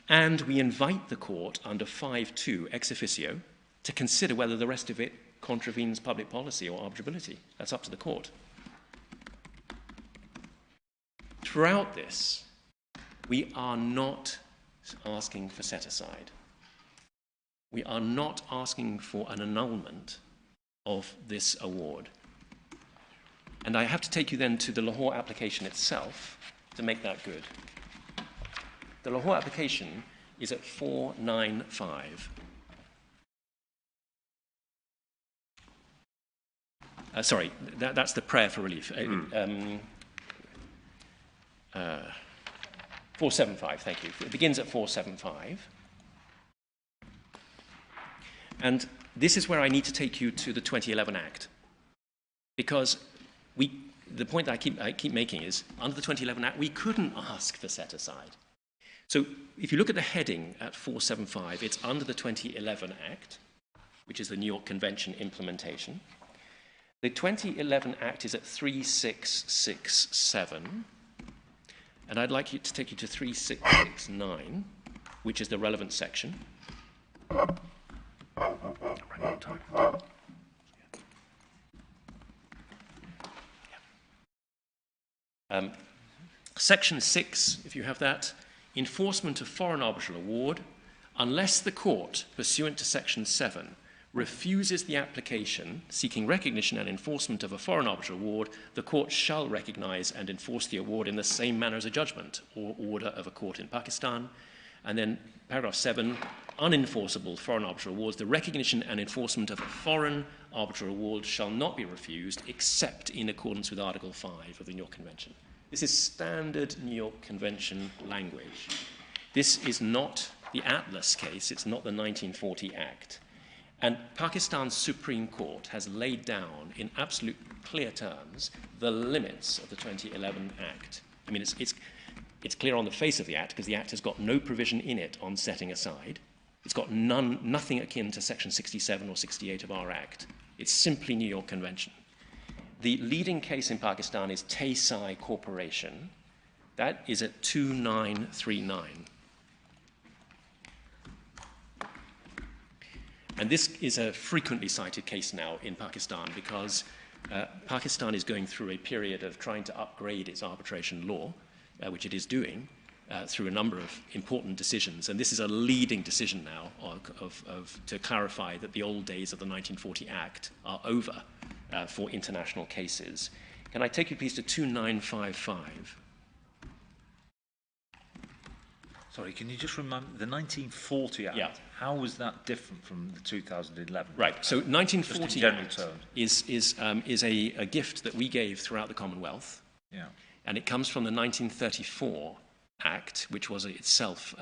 And we invite the court under 5.2 ex officio to consider whether the rest of it contravenes public policy or arbitrability. That's up to the court. Throughout this, we are not asking for set-aside. We are not asking for an annulment of this award. And I have to take you then to the Lahore application itself to make that good. The Lahore application is at 495. Sorry, that's the prayer for relief. 475, thank you. It begins at 475. And this is where I need to take you to the 2011 Act. Because the point that I keep making is, under the 2011 Act, we couldn't ask for set-aside. So if you look at the heading at 475, it's under the 2011 Act, which is the New York Convention implementation. The 2011 Act is at 3667, and I'd like to take you to 3669, which is the relevant section. Section 6, if you have that, enforcement of foreign arbitral award unless the court, pursuant to Section 7, refuses the application seeking recognition and enforcement of a foreign arbitral award, the court shall recognise and enforce the award in the same manner as a judgment or order of a court in Pakistan. And then paragraph 7, unenforceable foreign arbitral awards, the recognition and enforcement of a foreign arbitral award shall not be refused except in accordance with Article 5 of the New York Convention. This is standard New York Convention language. This is not the Atlas case, it's not the 1940 Act. And Pakistan's Supreme Court has laid down in absolute clear terms the limits of the 2011 Act. I mean, it's clear on the face of the Act because the Act has got no provision in it on setting aside. It's got nothing akin to Section 67 or 68 of our Act. It's simply New York Convention. The leading case in Pakistan is Taysai Corporation. That is at 2939. And this is a frequently cited case now in Pakistan because Pakistan is going through a period of trying to upgrade its arbitration law, which it is doing through a number of important decisions. And this is a leading decision now to clarify that the old days of the 1940 Act are over for international cases. Can I take you please to 2955? Sorry, can you just remind me, the 1940 Act, how was that different from the 2011? Right, so 1940 Act terms. is a gift that we gave throughout the Commonwealth, and it comes from the 1934 Act, which was itself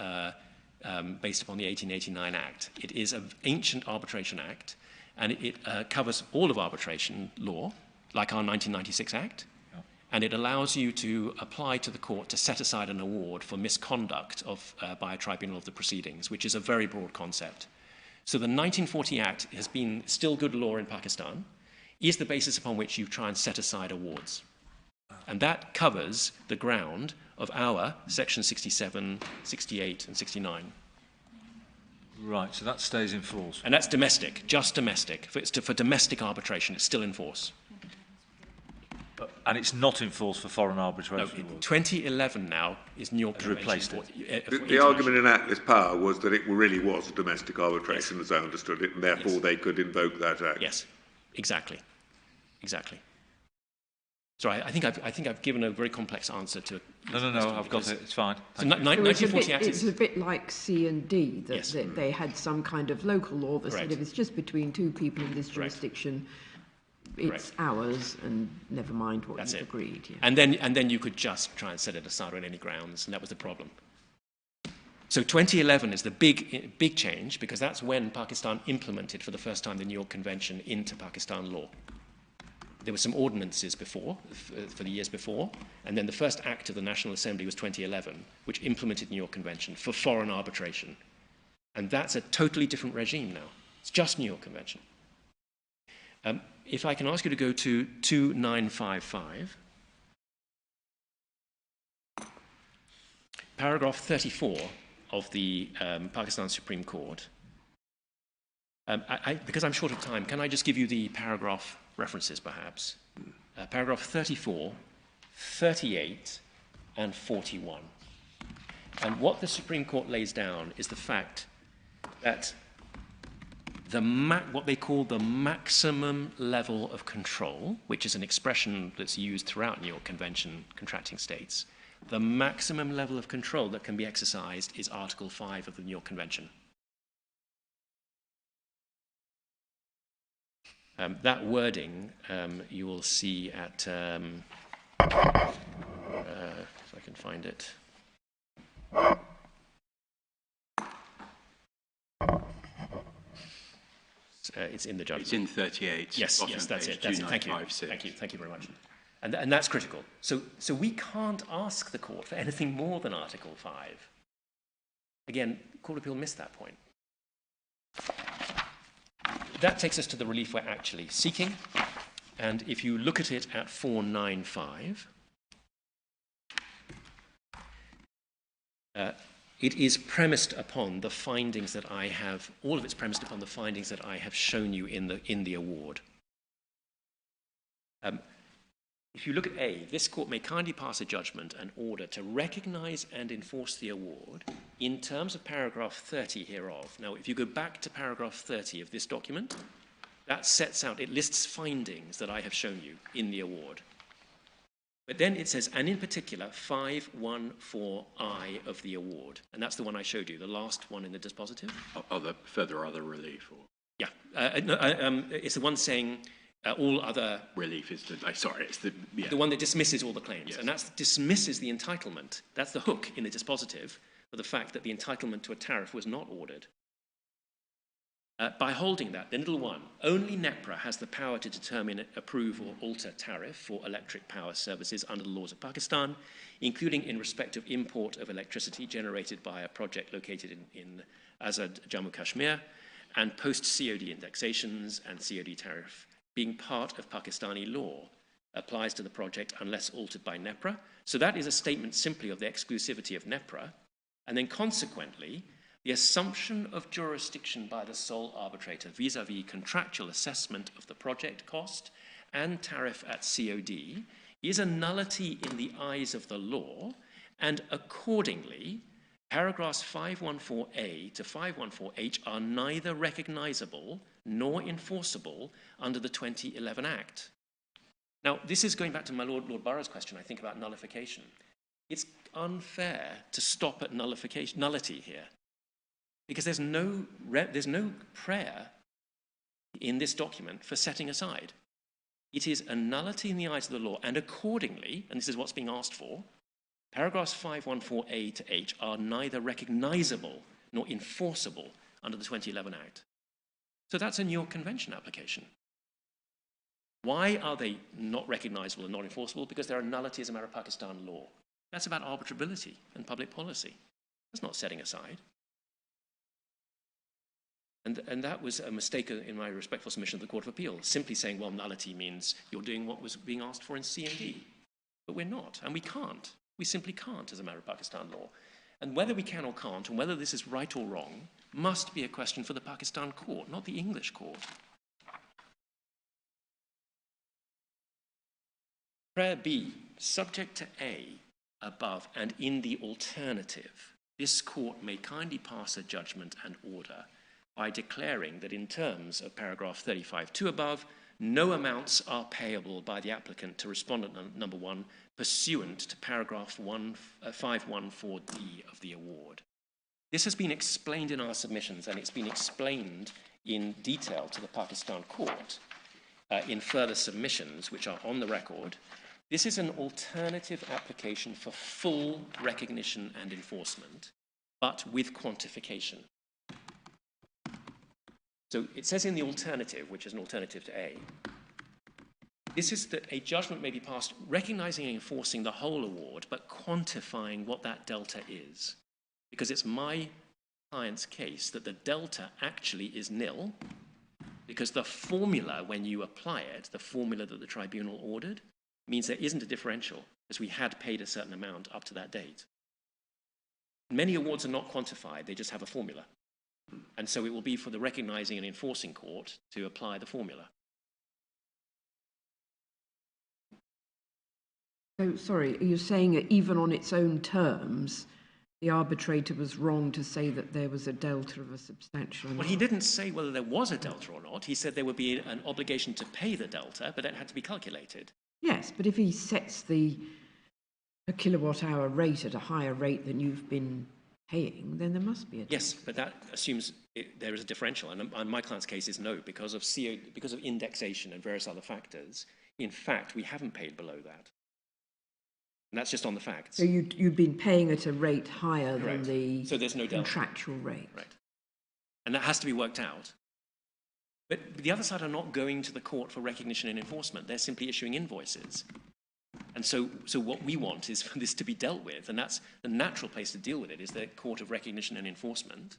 based upon the 1889 Act. It is an ancient arbitration act, and it covers all of arbitration law, like our 1996 Act. And it allows you to apply to the court to set aside an award for misconduct by a tribunal of the proceedings, which is a very broad concept. So the 1940 Act has been still good law in Pakistan, is the basis upon which you try and set aside awards. And that covers the ground of our Section 67, 68, and 69. Right, so that stays in force. And that's domestic, just domestic. For domestic arbitration, it's still in force. And it's not in force for foreign arbitration? No, 2011 now is New York Convention. Replaced it. The argument in Atlas Power was that it really was domestic arbitration, as I understood it, and therefore they could invoke that Act. Yes, exactly. Sorry, I think I've given a very complex answer to. No, I've got it. It's fine. So 1940 Act it's a bit like C and D, that they had some kind of local law that said if it's just between two people in this jurisdiction, it's ours, and never mind what you've agreed. Yeah. And then you could just try and set it aside on any grounds, and that was the problem. So 2011 is the big change, because that's when Pakistan implemented for the first time the New York Convention into Pakistan law. There were some ordinances before, for the years before, and then the first act of the National Assembly was 2011, which implemented the New York Convention for foreign arbitration. And that's a totally different regime now. It's just New York Convention. If I can ask you to go to 2955, paragraph 34 of the Pakistan Supreme Court. Because I'm short of time, can I just give you the paragraph references, perhaps? Paragraph 34, 38, and 41. And what the Supreme Court lays down is the fact that what they call the maximum level of control, which is an expression that's used throughout New York Convention contracting states, the maximum level of control that can be exercised is Article 5 of the New York Convention. That wording you will see at, if I can find it. It's in the judgment. It's in 38. Yes, that's it. Thank you very much. And that's critical. So we can't ask the court for anything more than Article 5. Again, Court of Appeal missed that point. That takes us to the relief we're actually seeking. And if you look at it at 495, it is premised upon the findings that I have, all of it's premised upon the findings that I have shown you in the award. if you look at A, this court may kindly pass a judgment and order to recognise and enforce the award in terms of paragraph 30 hereof. Now, if you go back to paragraph 30 of this document, that sets out, it lists findings that I have shown you in the award. But then it says, and in particular, 514I of the award. And that's the one I showed you, the last one in the dispositive. Further relief? Or? Yeah, it's the one saying all other... Relief is the... it's the... Yeah. The one that dismisses all the claims. Yes. And that dismisses the entitlement. That's the hook in the dispositive for the fact that the entitlement to a tariff was not ordered. By holding that, the little one, only NEPRA has the power to determine, approve or alter tariff for electric power services under the laws of Pakistan, including in respect of import of electricity generated by a project located in Azad, Jammu Kashmir, and post-COD indexations and COD tariff being part of Pakistani law applies to the project unless altered by NEPRA. So that is a statement simply of the exclusivity of NEPRA, and then consequently, the assumption of jurisdiction by the sole arbitrator vis-à-vis contractual assessment of the project cost and tariff at COD is a nullity in the eyes of the law, and accordingly, paragraphs 514A to 514H are neither recognisable nor enforceable under the 2011 Act. Now, this is going back to my Lord Borough's question, I think, about nullification. It's unfair to stop at nullity here, because there's no prayer in this document for setting aside. It is a nullity in the eyes of the law, and accordingly, and this is what's being asked for, paragraphs 514A to H are neither recognisable nor enforceable under the 2011 Act. So that's a New York Convention application. Why are they not recognisable and not enforceable? Because there are nullities as a matter of Pakistan law. That's about arbitrability and public policy. That's not setting aside. And that was a mistake in my respectful submission to the Court of Appeal, simply saying, well, nullity means you're doing what was being asked for in C&D. But we're not, and we can't. We simply can't as a matter of Pakistan law. And whether we can or can't, and whether this is right or wrong, must be a question for the Pakistan court, not the English court. Prayer B, subject to A, above, and in the alternative, this court may kindly pass a judgment and order by declaring that in terms of paragraph 35.2 above, no amounts are payable by the applicant to respondent number 1 pursuant to paragraph 514D of the award. This has been explained in our submissions, and it's been explained in detail to the Pakistan court in further submissions, which are on the record. This is an alternative application for full recognition and enforcement, but with quantification. So it says in the alternative, which is an alternative to A, this is that a judgment may be passed recognising and enforcing the whole award, but quantifying what that delta is. Because it's my client's case that the delta actually is nil, because the formula, when you apply it, the formula that the tribunal ordered, means there isn't a differential, as we had paid a certain amount up to that date. Many awards are not quantified, they just have a formula. And so it will be for the recognising and enforcing court to apply the formula. So, sorry, are you saying that even on its own terms, the arbitrator was wrong to say that there was a delta of a substantial amount? Well, he didn't say whether there was a delta or not. He said there would be an obligation to pay the delta, but it had to be calculated. Yes, but if he sets the per kilowatt hour rate at a higher rate than you've been paying, then there must be a delta. Yes, but that assumes there is a differential, and in my client's case is no, because of indexation and various other factors. In fact, we haven't paid below that. And that's just on the facts. So you've been paying at a rate higher than the so there's no contractual rate. Right. And that has to be worked out. But the other side are not going to the court for recognition and enforcement. They're simply issuing invoices. And so what we want is for this to be dealt with, and that's the natural place to deal with it, is the Court of Recognition and Enforcement,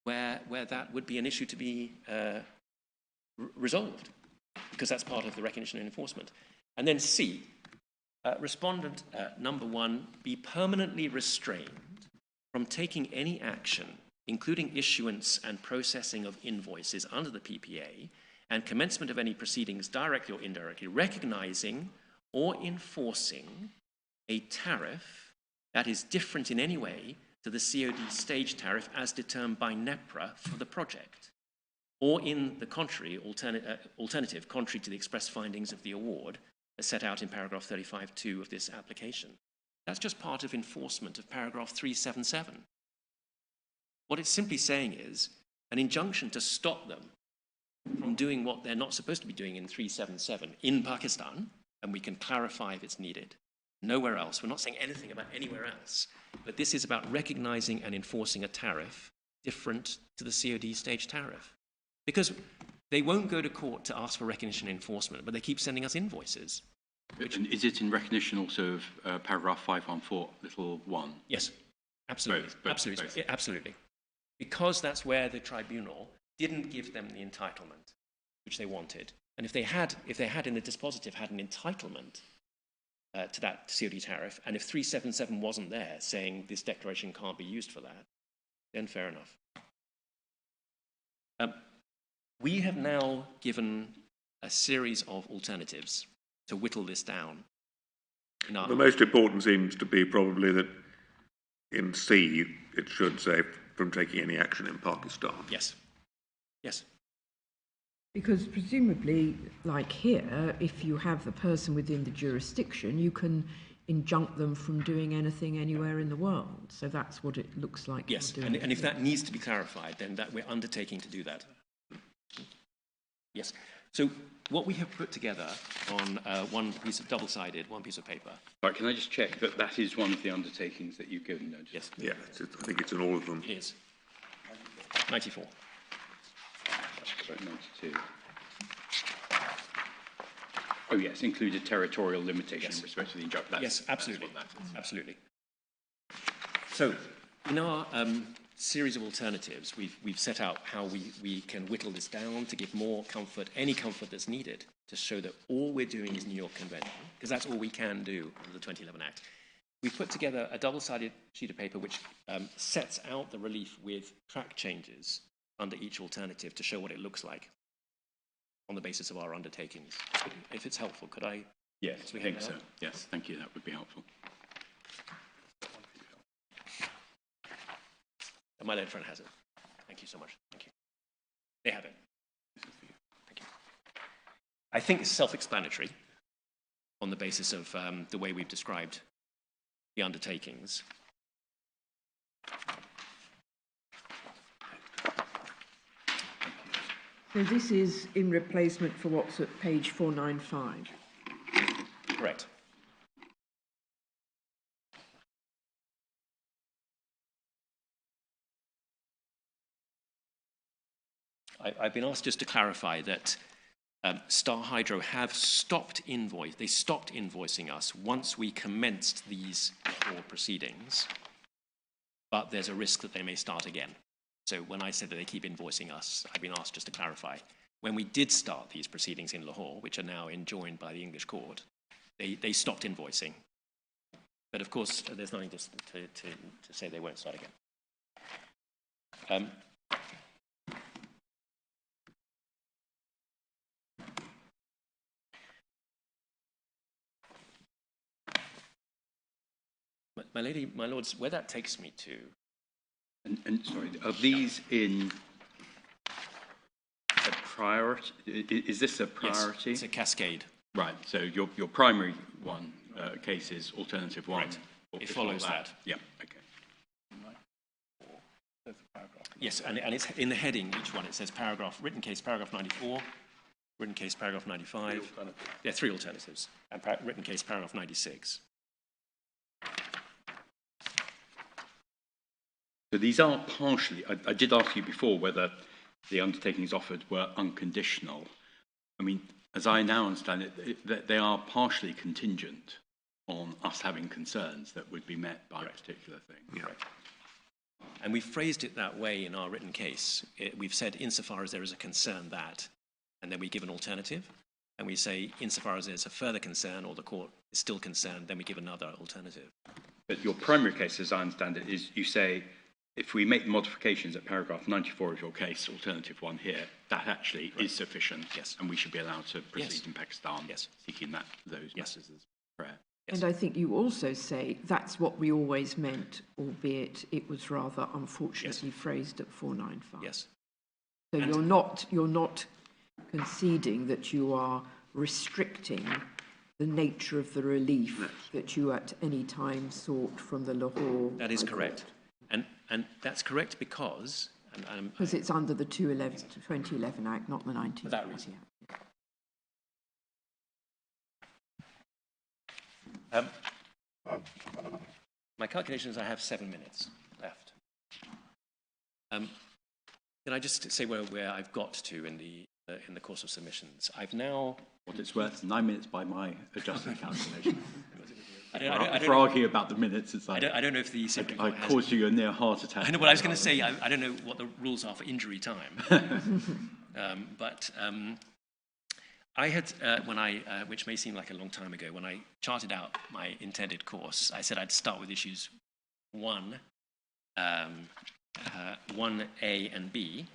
where that would be an issue to be resolved, because that's part of the recognition and enforcement. And then C, respondent number 1, be permanently restrained from taking any action, including issuance and processing of invoices under the PPA, and commencement of any proceedings directly or indirectly, recognising or enforcing a tariff that is different in any way to the COD stage tariff as determined by NEPRA for the project, or in the contrary, alternative, contrary to the express findings of the award as set out in paragraph 35(2) of this application. That's just part of enforcement of paragraph 377. What it's simply saying is an injunction to stop them from doing what they're not supposed to be doing in 377 in Pakistan, and we can clarify if it's needed. Nowhere else. We're not saying anything about anywhere else. But this is about recognizing and enforcing a tariff different to the COD stage tariff. Because they won't go to court to ask for recognition and enforcement, but they keep sending us invoices. And is it in recognition also of paragraph 514, little 1? Yes, absolutely. Both. Absolutely. Absolutely. Because that's where the tribunal didn't give them the entitlement which they wanted. And if they had in the dispositive had an entitlement to that COD tariff, and if 377 wasn't there saying this declaration can't be used for that, then fair enough. We have now given a series of alternatives to whittle this down. The most important seems to be probably that in C it should say from taking any action in Pakistan. Yes. Yes. Because presumably, like here, if you have the person within the jurisdiction, you can injunct them from doing anything anywhere in the world. So that's what it looks like. Yes, and if that needs to be clarified, then that we're undertaking to do that. Yes. So what we have put together on one piece of double-sided, one piece of paper. Right, can I just check that that is one of the undertakings that you've given? Yes. Yeah, I think it's in all of them. It is. 94. About 92. Oh yes, included territorial limitation in respect to the injunction. Yes, absolutely. Absolutely. So in our series of alternatives, we've set out how we can whittle this down to give more comfort, any comfort that's needed, to show that all we're doing is New York Convention, because that's all we can do under the 2011 Act. We've put together a double-sided sheet of paper which sets out the relief with track changes under each alternative to show what it looks like on the basis of our undertakings. If it's helpful, could I? Yes, I think so. Yes, thank you. That would be helpful. And my learned friend has it. Thank you so much. Thank you. They have it. Thank you. I think it's self-explanatory on the basis of the way we've described the undertakings. So this is in replacement for what's at page 495. Correct. I've been asked just to clarify that Star Hydro have stopped invoicing us once we commenced these 4 proceedings, but there's a risk that they may start again. So when I said that they keep invoicing us, I've been asked just to clarify. When we did start these proceedings in Lahore, which are now enjoined by the English court, they stopped invoicing. But of course, there's nothing to say they won't start again. My lords, where that takes me to. And sorry, are these in a priority? Is this a priority? Yes, it's a cascade. Right. So your primary one case is alternative 1. Right. It follows that. Yeah. Okay. Yes, and it's in the heading. Each one it says written case paragraph 94, written case paragraph 95. There are 3 alternatives, and written case paragraph 96. So these are partially, I did ask you before whether the undertakings offered were unconditional. I mean, as I now understand it, they are partially contingent on us having concerns that would be met by a particular thing. Yeah. Right. And we phrased it that way in our written case. We've said insofar as there is a concern that, and then we give an alternative, and we say insofar as there's a further concern or the court is still concerned, then we give another alternative. But your primary case, as I understand it, is you say if we make the modifications at paragraph 94 of your case, alternative one here, that actually is sufficient. Yes. And we should be allowed to proceed Yes. in Pakistan Yes. seeking those Yes. matters as prayer. Yes. And I think you also say that's what we always meant, albeit it was rather unfortunately phrased at 495. Yes. So And- you're not conceding that you are restricting the nature of the relief that you at any time sought from the Lahore. That is High Court. correct. And that's correct because, Because it's under the 2011 Act, not the 1940 For that reason. Act. My calculations, I have 7 minutes left. Can I just say where I've got to in the course of submissions? I've now... What it's worth, 9 minutes by my adjusted calculation. I For arguing about the minutes, it's like... I don't know if the... I caused you a near heart attack. I know what I was going to say. I don't know what the rules are for injury time. But I had, which may seem like a long time ago, when I charted out my intended course, I said I'd start with issues 1A and B,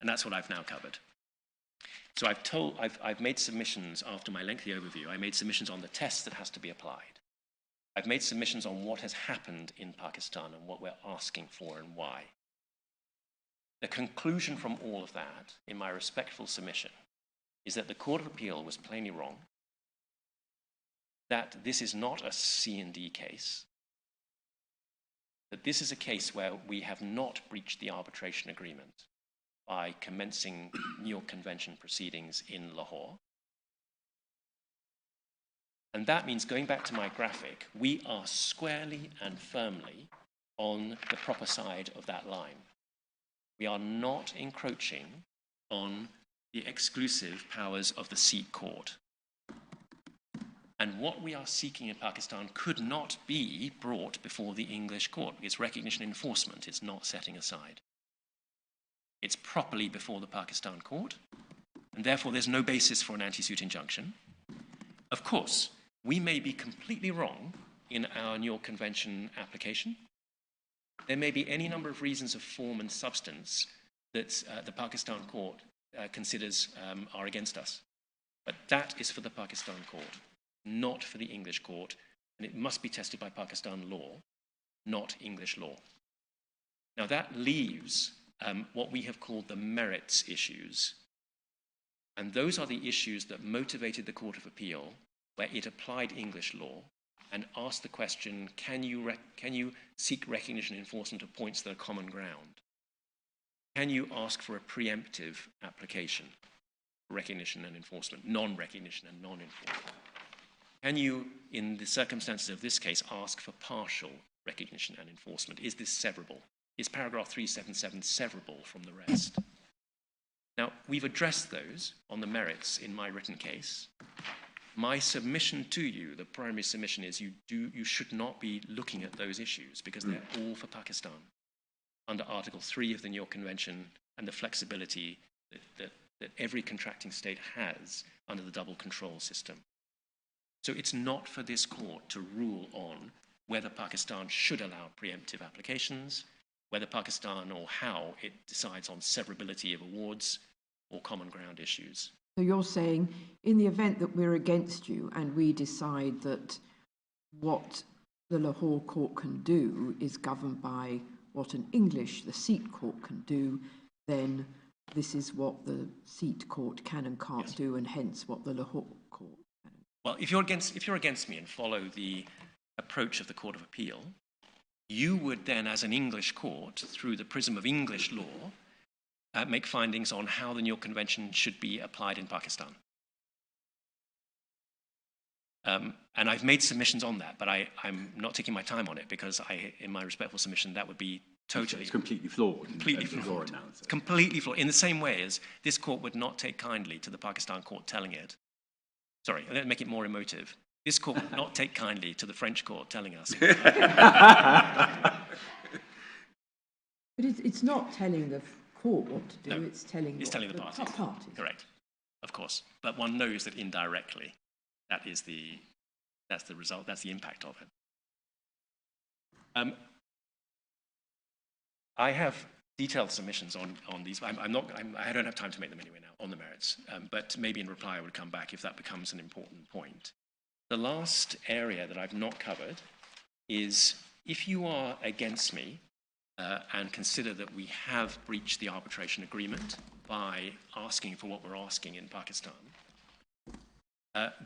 and that's what I've now covered. So I've made submissions after my lengthy overview. I made submissions on the test that has to be applied. I've made submissions on what has happened in Pakistan and what we're asking for and why. The conclusion from all of that, in my respectful submission, is that the Court of Appeal was plainly wrong, that this is not a C&D case, that this is a case where we have not breached the arbitration agreement by commencing New York Convention proceedings in Lahore. And that means, going back to my graphic, we are squarely and firmly on the proper side of that line. We are not encroaching on the exclusive powers of the seat court. And what we are seeking in Pakistan could not be brought before the English court. It's recognition and enforcement. It's not setting aside. It's properly before the Pakistan court, and therefore there's no basis for an anti-suit injunction. Of course, we may be completely wrong in our New York Convention application. There may be any number of reasons of form and substance that the Pakistan court considers are against us. But that is for the Pakistan court, not for the English court, and it must be tested by Pakistan law, not English law. Now that leaves what we have called the merits issues. And those are the issues that motivated the Court of Appeal, where it applied English law and asked the question, can you seek recognition and enforcement of points that are common ground? Can you ask for a preemptive application, recognition and enforcement, non-recognition and non-enforcement? Can you, in the circumstances of this case, ask for partial recognition and enforcement? Is this severable? Is paragraph 377 severable from the rest? Now, we've addressed those on the merits in my written case. My submission to you, the primary submission, is you should not be looking at those issues because they're all for Pakistan under Article 3 of the New York Convention and the flexibility that every contracting state has under the double control system. So it's not for this court to rule on whether Pakistan should allow preemptive applications, whether Pakistan or how it decides on severability of awards or common ground issues. So you're saying, in the event that we're against you and we decide that what the Lahore court can do is governed by what the seat court can do, then this is what the seat court can and can't do, and hence what the Lahore court can. Well, if you're against me and follow the approach of the Court of Appeal, you would then, as an English court, through the prism of English law, make findings on how the New York Convention should be applied in Pakistan. And I've made submissions on that, but I'm not taking my time on it because in my respectful submission, that would be totally... It's completely flawed. Completely flawed. Completely flawed. In the same way as this court would not take kindly to the Pakistan court telling it. Sorry, let me make it more emotive. This court would not take kindly to the French court telling us. But it's not telling the court what to do, it's telling the parties. Correct, of course. But one knows that indirectly, that's the result, that's the impact of it. I have detailed submissions on these. I don't have time to make them anyway now on the merits, but maybe in reply I would come back if that becomes an important point. The last area that I've not covered is if you are against me and consider that we have breached the arbitration agreement by asking for what we're asking in Pakistan,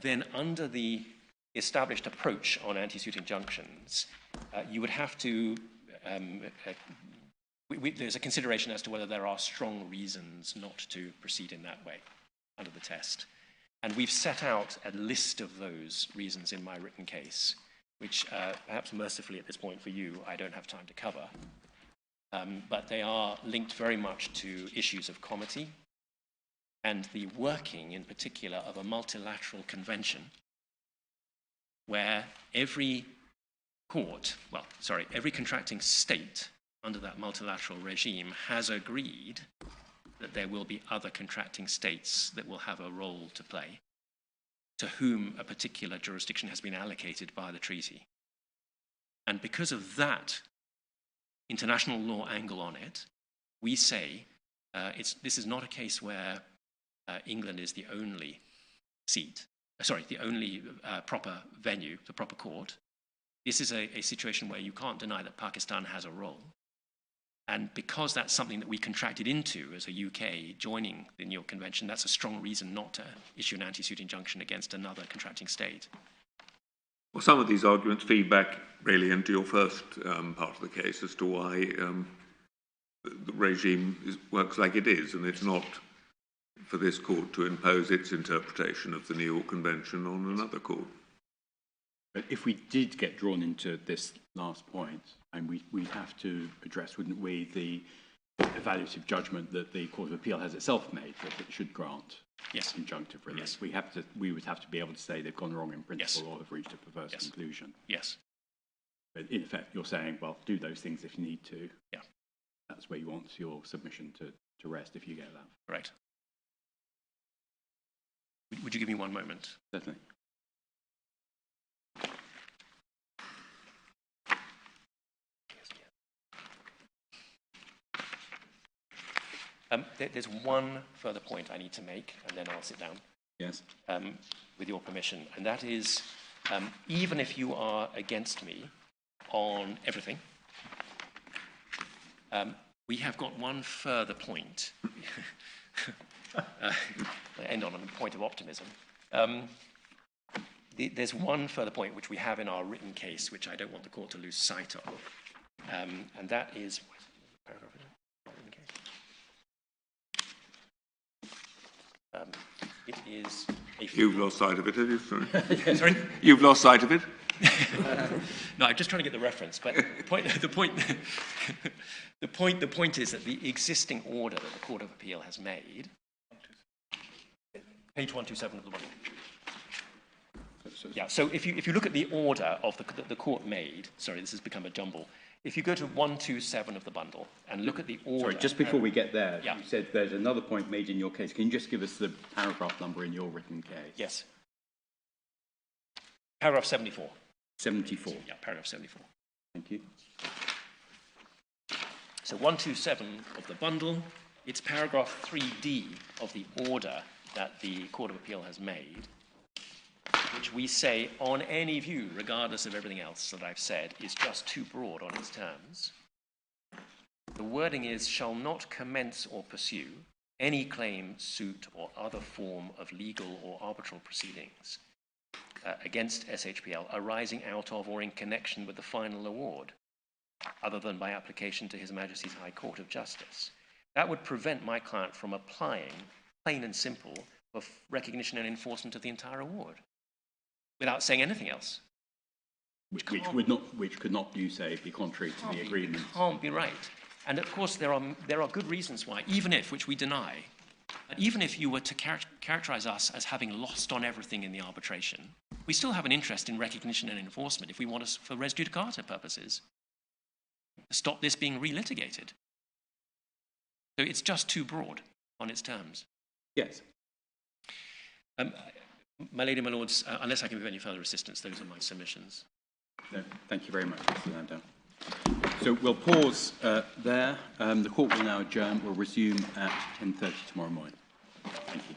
then under the established approach on anti-suit injunctions, you would have to, there's a consideration as to whether there are strong reasons not to proceed in that way under the test. And we've set out a list of those reasons in my written case, which perhaps mercifully at this point for you, I don't have time to cover. But they are linked very much to issues of comity and the working in particular of a multilateral convention where every contracting state under that multilateral regime has agreed that there will be other contracting states that will have a role to play, to whom a particular jurisdiction has been allocated by the treaty. And because of that international law angle on it, we say this is not a case where England is the only proper venue, the proper court. This is a situation where you can't deny that Pakistan has a role. And because that's something that we contracted into as a UK joining the New York Convention, that's a strong reason not to issue an anti-suit injunction against another contracting state. Well, some of these arguments feed back really into your first part of the case as to why the regime works like it is, and it's not for this court to impose its interpretation of the New York Convention on another court. But if we did get drawn into this last point, and we'd have to address, wouldn't we, the evaluative judgment that the Court of Appeal has itself made that it should grant injunctive relief. Yes. We would have to be able to say they've gone wrong in principle or have reached a perverse conclusion. Yes. But in effect, you're saying, well, do those things if you need to. Yeah. That's where you want your submission to rest if you get that. Right. Would you give me one moment? Certainly. There's one further point I need to make, and then I'll sit down. Yes. With your permission, and that is, even if you are against me on everything, we have got one further point. I end on a point of optimism. There's one further point which we have in our written case, which I don't want the court to lose sight of, and that is. It is You've lost sight of it, have you? Sorry. Sorry? You've lost sight of it? No, I'm just trying to get the reference. But the point is that the existing order that the Court of Appeal has made, page 127 of the body. Yeah. So if you look at the order of the court made, sorry, this has become a jumble. If you go to 127 of the bundle and look at the order... Sorry, just before we get there, you said there's another point made in your case. Can you just give us the paragraph number in your written case? Yes. Paragraph 74. 74. Yeah, paragraph 74. Thank you. So 127 of the bundle, it's paragraph 3D of the order that the Court of Appeal has made, which we say, on any view, regardless of everything else that I've said, is just too broad on its terms. The wording is, shall not commence or pursue any claim, suit, or other form of legal or arbitral proceedings against SHPL arising out of or in connection with the final award, other than by application to His Majesty's High Court of Justice. That would prevent my client from applying, plain and simple, for recognition and enforcement of the entire award, without saying anything else. Which could not, you say, be contrary to the agreement. Can't be right. And of course, there are good reasons why, even if, which we deny, even if you were to characterize us as having lost on everything in the arbitration, we still have an interest in recognition and enforcement if we want to, for res judicata purposes, stop this being relitigated. So it's just too broad on its terms. Yes. My lady, my lords, unless I can give any further assistance, those are my submissions. No, thank you very much, Mr. Landau. So we'll pause there. The court will now adjourn. We'll resume at 10:30 tomorrow morning. Thank you.